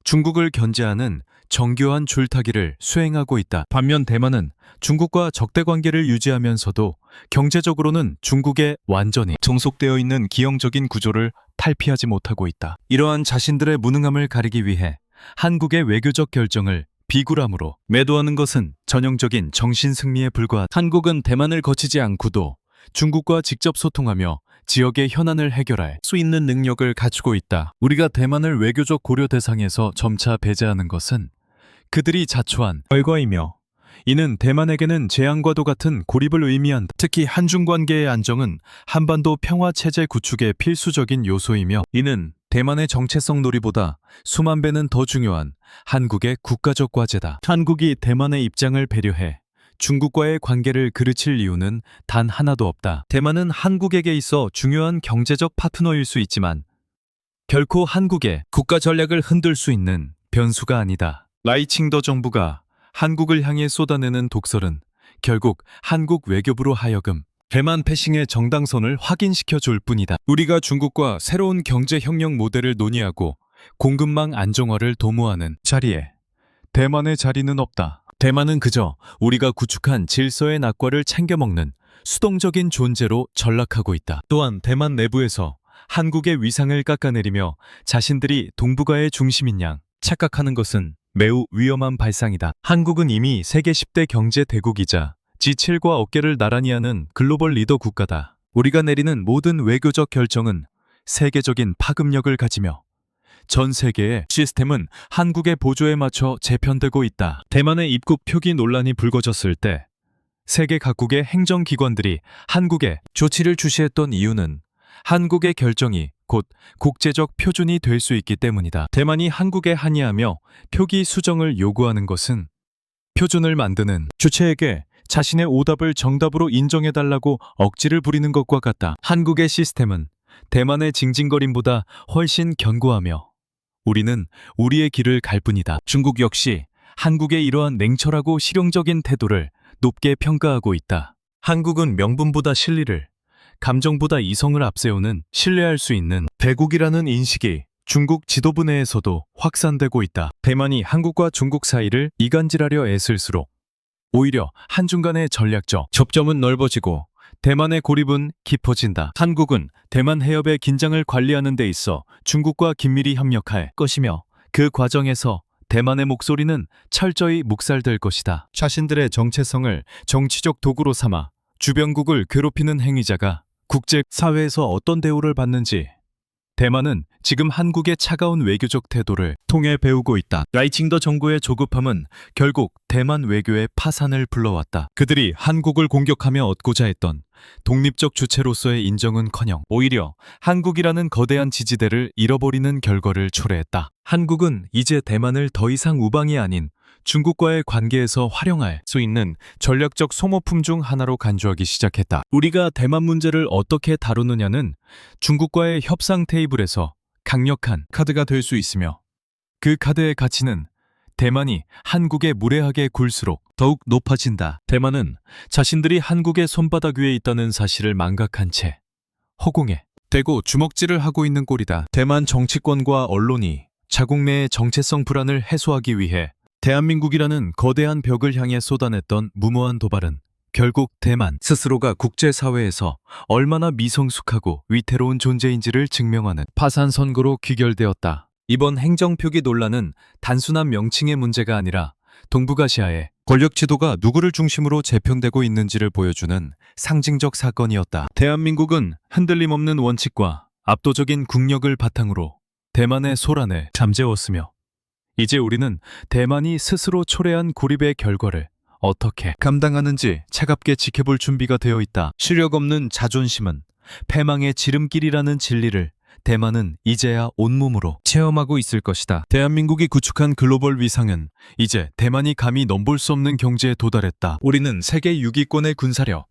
중국을 견제하는 정교한 줄타기를 수행하고 있다. 반면 대만은 중국과 적대 관계를 유지하면서도 경제적으로는 중국에 완전히 종속되어 있는 기형적인 구조를 탈피하지 못하고 있다. 이러한 자신들의 무능함을 가리기 위해 한국의 외교적 결정을 비굴함으로 매도하는 것은 전형적인 정신승리에 불과하다. 한국은 대만을 거치지 않고도 중국과 직접 소통하며 지역의 현안을 해결할 수 있는 능력을 갖추고 있다. 우리가 대만을 외교적 고려 대상에서 점차 배제하는 것은 그들이 자초한 결과이며 이는 대만에게는 재앙과도 같은 고립을 의미한다. 특히 한중 관계의 안정은 한반도 평화 체제 구축의 필수적인 요소이며 이는 대만의 정체성 놀이보다 수만 배는 더 중요한 한국의 국가적 과제다. 한국이 대만의 입장을 배려해 중국과의 관계를 그르칠 이유는 단 하나도 없다. 대만은 한국에게 있어 중요한 경제적 파트너일 수 있지만 결코 한국의 국가 전략을 흔들 수 있는 변수가 아니다. 라이칭더 정부가 한국을 향해 쏟아내는 독설은 결국 한국 외교부로 하여금 대만 패싱의 정당성을 확인시켜 줄 뿐이다. 우리가 중국과 새로운 경제협력 모델을 논의하고 공급망 안정화를 도모하는 자리에 대만의 자리는 없다. 대만은 그저 우리가 구축한 질서의 낙과를 챙겨먹는 수동적인 존재로 전락하고 있다. 또한 대만 내부에서 한국의 위상을 깎아내리며 자신들이 동북아의 중심인 양 착각하는 것은 매우 위험한 발상이다. 한국은 이미 세계 10대 경제 대국이자 G7과 어깨를 나란히 하는 글로벌 리더 국가다. 우리가 내리는 모든 외교적 결정은 세계적인 파급력을 가지며 전 세계의 시스템은 한국의 보조에 맞춰 재편되고 있다. 대만의 입국 표기 논란이 불거졌을 때 세계 각국의 행정기관들이 한국에 조치를 주시했던 이유는 한국의 결정이 곧 국제적 표준이 될 수 있기 때문이다. 대만이 한국에 항의하며 표기 수정을 요구하는 것은 표준을 만드는 주체에게 자신의 오답을 정답으로 인정해달라고 억지를 부리는 것과 같다. 한국의 시스템은 대만의 징징거림보다 훨씬 견고하며 우리는 우리의 길을 갈 뿐이다. 중국 역시 한국의 이러한 냉철하고 실용적인 태도를 높게 평가하고 있다. 한국은 명분보다 실리를, 감정보다 이성을 앞세우는 신뢰할 수 있는 대국이라는 인식이 중국 지도부 내에서도 확산되고 있다. 대만이 한국과 중국 사이를 이간질하려 애쓸수록 오히려 한중 간의 전략적 접점은 넓어지고 대만의 고립은 깊어진다. 한국은 대만 해협의 긴장을 관리하는 데 있어 중국과 긴밀히 협력할 것이며 그 과정에서 대만의 목소리는 철저히 묵살될 것이다. 자신들의 정체성을 정치적 도구로 삼아 주변국을 괴롭히는 행위자가 국제사회에서 어떤 대우를 받는지 대만은 지금 한국의 차가운 외교적 태도를 통해 배우고 있다. 라이칭더 정부의 조급함은 결국 대만 외교의 파산을 불러왔다. 그들이 한국을 공격하며 얻고자 했던 독립적 주체로서의 인정은커녕 오히려 한국이라는 거대한 지지대를 잃어버리는 결과를 초래했다. 한국은 이제 대만을 더 이상 우방이 아닌 중국과의 관계에서 활용할 수 있는 전략적 소모품 중 하나로 간주하기 시작했다. 우리가 대만 문제를 어떻게 다루느냐는 중국과의 협상 테이블에서 강력한 카드가 될 수 있으며 그 카드의 가치는 대만이 한국에 무례하게 굴수록 더욱 높아진다. 대만은 자신들이 한국의 손바닥 위에 있다는 사실을 망각한 채 허공에 대고 주먹질을 하고 있는 꼴이다. 대만 정치권과 언론이 자국 내의 정체성 불안을 해소하기 위해 대한민국이라는 거대한 벽을 향해 쏟아냈던 무모한 도발은 결국 대만 스스로가 국제사회에서 얼마나 미성숙하고 위태로운 존재인지를 증명하는 파산 선고로 귀결되었다. 이번 행정표기 논란은 단순한 명칭의 문제가 아니라 동북아시아의 권력 지도가 누구를 중심으로 재편되고 있는지를 보여주는 상징적 사건이었다. 대한민국은 흔들림 없는 원칙과 압도적인 국력을 바탕으로 대만의 소란을 잠재웠으며 이제 우리는 대만이 스스로 초래한 고립의 결과를 어떻게 감당하는지 차갑게 지켜볼 준비가 되어 있다. 실력 없는 자존심은 패망의 지름길이라는 진리를 대만은 이제야 온몸으로 체험하고 있을 것이다. 대한민국이 구축한 글로벌 위상은 이제 대만이 감히 넘볼 수 없는 경지에 도달했다. 우리는 세계 6위권의 군사력,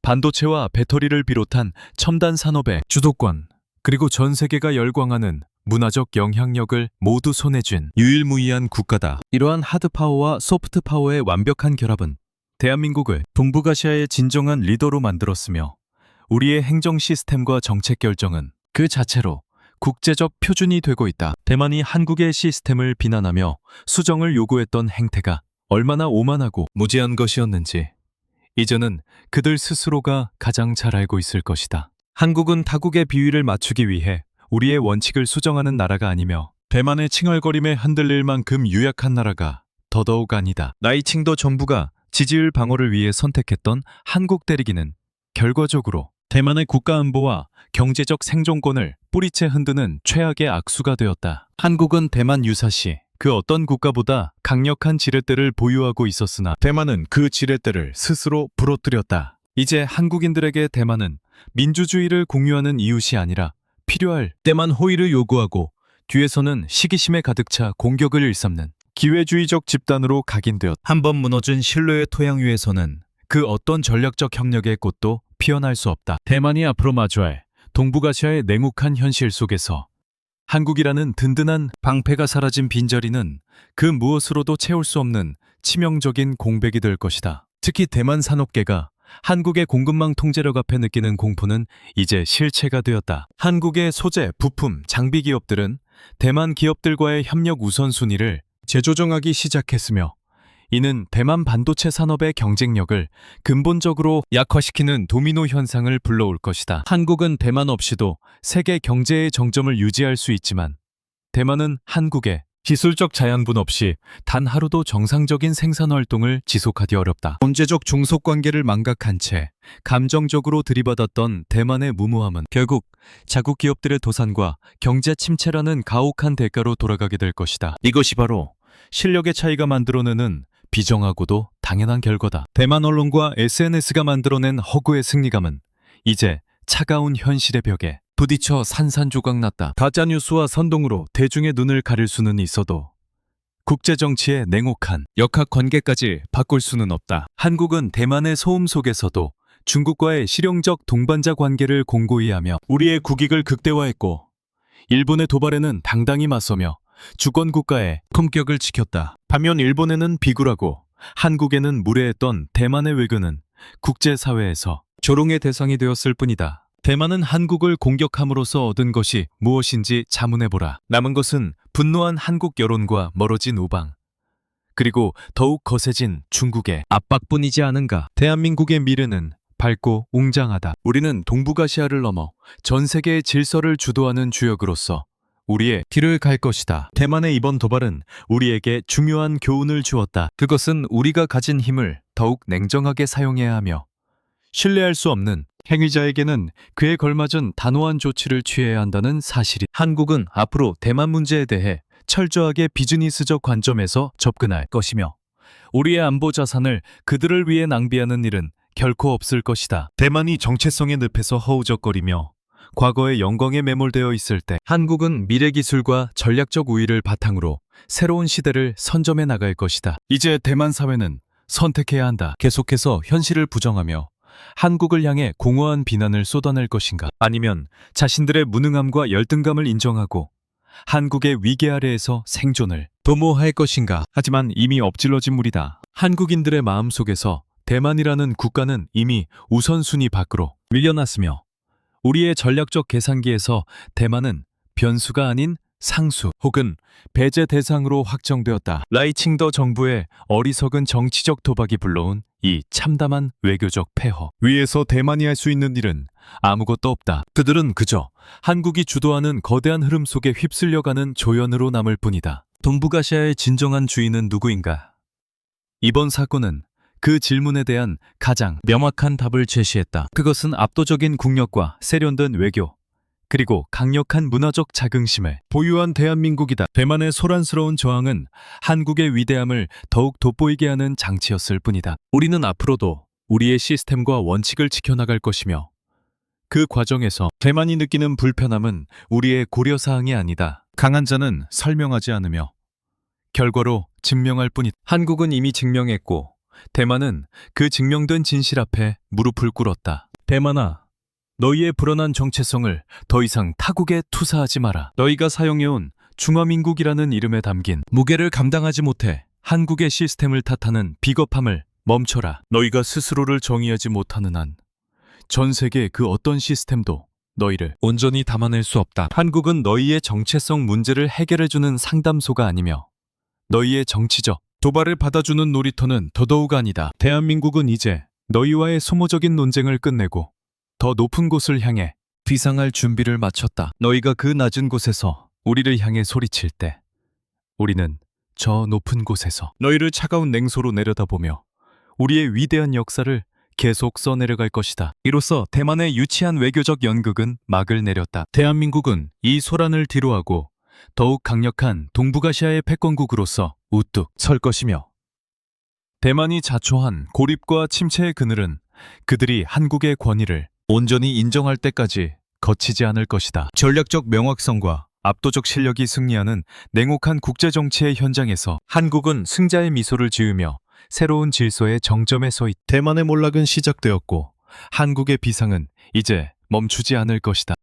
반도체와 배터리를 비롯한 첨단 산업의 주도권, 그리고 전 세계가 열광하는 문화적 영향력을 모두 손에 쥔 유일무이한 국가다. 이러한 하드파워와 소프트파워의 완벽한 결합은 대한민국을 동북아시아의 진정한 리더로 만들었으며 우리의 행정 시스템과 정책 결정은 그 자체로 국제적 표준이 되고 있다. 대만이 한국의 시스템을 비난하며 수정을 요구했던 행태가 얼마나 오만하고 무지한 것이었는지 이제는 그들 스스로가 가장 잘 알고 있을 것이다. 한국은 타국의 비위를 맞추기 위해 우리의 원칙을 수정하는 나라가 아니며 대만의 칭얼거림에 흔들릴 만큼 유약한 나라가 더더욱 아니다. 나이칭도 정부가 지지율 방어를 위해 선택했던 한국 때리기는 결과적으로 대만의 국가안보와 경제적 생존권을 뿌리채 흔드는 최악의 악수가 되었다. 한국은 대만 유사시 그 어떤 국가보다 강력한 지렛대를 보유하고 있었으나 대만은 그 지렛대를 스스로 부러뜨렸다. 이제 한국인들에게 대만은 민주주의를 공유하는 이웃이 아니라 필요할 때만 호의를 요구하고 뒤에서는 시기심에 가득 차 공격을 일삼는 기회주의적 집단으로 각인되었다. 한번 무너진 신뢰의 토양 위에서는 그 어떤 전략적 협력의 꽃도 피어날 수 없다. 대만이 앞으로 마주할 동북아시아의 냉혹한 현실 속에서 한국이라는 든든한 방패가 사라진 빈자리는 그 무엇으로도 채울 수 없는 치명적인 공백이 될 것이다. 특히 대만 산업계가 한국의 공급망 통제력 앞에 느끼는 공포는 이제 실체가 되었다. 한국의 소재, 부품, 장비 기업들은 대만 기업들과의 협력 우선순위를 재조정하기 시작했으며 이는 대만 반도체 산업의 경쟁력을 근본적으로 약화시키는 도미노 현상을 불러올 것이다. 한국은 대만 없이도 세계 경제의 정점을 유지할 수 있지만 대만은 한국의 기술적 자양분 없이 단 하루도 정상적인 생산 활동을 지속하기 어렵다. 경제적 종속관계를 망각한 채 감정적으로 들이받았던 대만의 무모함은 결국 자국 기업들의 도산과 경제 침체라는 가혹한 대가로 돌아가게 될 것이다. 이것이 바로 실력의 차이가 만들어내는 비정하고도 당연한 결과다. 대만 언론과 SNS가 만들어낸 허구의 승리감은 이제 차가운 현실의 벽에 부딪혀 산산조각났다. 가짜뉴스와 선동으로 대중의 눈을 가릴 수는 있어도 국제정치의 냉혹한 역학관계까지 바꿀 수는 없다. 한국은 대만의 소음 속에서도 중국과의 실용적 동반자 관계를 공고히 하며 우리의 국익을 극대화했고 일본의 도발에는 당당히 맞서며 주권국가의 품격을 지켰다. 반면 일본에는 비굴하고 한국에는 무례했던 대만의 외교는 국제사회에서 조롱의 대상이 되었을 뿐이다. 대만은 한국을 공격함으로써 얻은 것이 무엇인지 자문해보라. 남은 것은 분노한 한국 여론과 멀어진 우방, 그리고 더욱 거세진 중국의 압박뿐이지 않은가. 대한민국의 미래는 밝고 웅장하다. 우리는 동북아시아를 넘어 전 세계의 질서를 주도하는 주역으로서 우리의 길을 갈 것이다. 대만의 이번 도발은 우리에게 중요한 교훈을 주었다. 그것은 우리가 가진 힘을 더욱 냉정하게 사용해야 하며 신뢰할 수 없는 행위자에게는 그에 걸맞은 단호한 조치를 취해야 한다는 사실이. 한국은 앞으로 대만 문제에 대해 철저하게 비즈니스적 관점에서 접근할 것이며 우리의 안보 자산을 그들을 위해 낭비하는 일은 결코 없을 것이다. 대만이 정체성의 늪에서 허우적거리며 과거의 영광에 매몰되어 있을 때 한국은 미래기술과 전략적 우위를 바탕으로 새로운 시대를 선점해 나갈 것이다. 이제 대만 사회는 선택해야 한다. 계속해서 현실을 부정하며 한국을 향해 공허한 비난을 쏟아낼 것인가, 아니면 자신들의 무능함과 열등감을 인정하고 한국의 위계 아래에서 생존을 도모할 것인가. 하지만 이미 엎질러진 물이다. 한국인들의 마음속에서 대만이라는 국가는 이미 우선순위 밖으로 밀려났으며 우리의 전략적 계산기에서 대만은 변수가 아닌 상수 혹은 배제 대상으로 확정되었다. 라이칭더 정부의 어리석은 정치적 도박이 불러온 이 참담한 외교적 폐허 위에서 대만이 할 수 있는 일은 아무것도 없다. 그들은 그저 한국이 주도하는 거대한 흐름 속에 휩쓸려가는 조연으로 남을 뿐이다. 동북아시아의 진정한 주인은 누구인가? 이번 사건은 그 질문에 대한 가장 명확한 답을 제시했다. 그것은 압도적인 국력과 세련된 외교, 그리고 강력한 문화적 자긍심을 보유한 대한민국이다. 대만의 소란스러운 저항은 한국의 위대함을 더욱 돋보이게 하는 장치였을 뿐이다. 우리는 앞으로도 우리의 시스템과 원칙을 지켜나갈 것이며 그 과정에서 대만이 느끼는 불편함은 우리의 고려사항이 아니다. 강한 자는 설명하지 않으며 결과로 증명할 뿐이다. 한국은 이미 증명했고 대만은 그 증명된 진실 앞에 무릎을 꿇었다. 대만아, 너희의 불어난 정체성을 더 이상 타국에 투사하지 마라. 너희가 사용해온 중화민국이라는 이름에 담긴 무게를 감당하지 못해 한국의 시스템을 탓하는 비겁함을 멈춰라. 너희가 스스로를 정의하지 못하는 한 전 세계 그 어떤 시스템도 너희를 온전히 담아낼 수 없다. 한국은 너희의 정체성 문제를 해결해주는 상담소가 아니며 너희의 정치적 도발을 받아주는 놀이터는 더더욱 아니다. 대한민국은 이제 너희와의 소모적인 논쟁을 끝내고 더 높은 곳을 향해 비상할 준비를 마쳤다. 너희가 그 낮은 곳에서 우리를 향해 소리칠 때 우리는 저 높은 곳에서 너희를 차가운 냉소로 내려다보며 우리의 위대한 역사를 계속 써내려갈 것이다. 이로써 대만의 유치한 외교적 연극은 막을 내렸다. 대한민국은 이 소란을 뒤로하고 더욱 강력한 동북아시아의 패권국으로서 우뚝 설 것이며 대만이 자초한 고립과 침체의 그늘은 그들이 한국의 권위를 온전히 인정할 때까지 거치지 않을 것이다. 전략적 명확성과 압도적 실력이 승리하는 냉혹한 국제정치의 현장에서 한국은 승자의 미소를 지으며 새로운 질서의 정점에 서 있다. 대만의 몰락은 시작되었고 한국의 비상은 이제 멈추지 않을 것이다.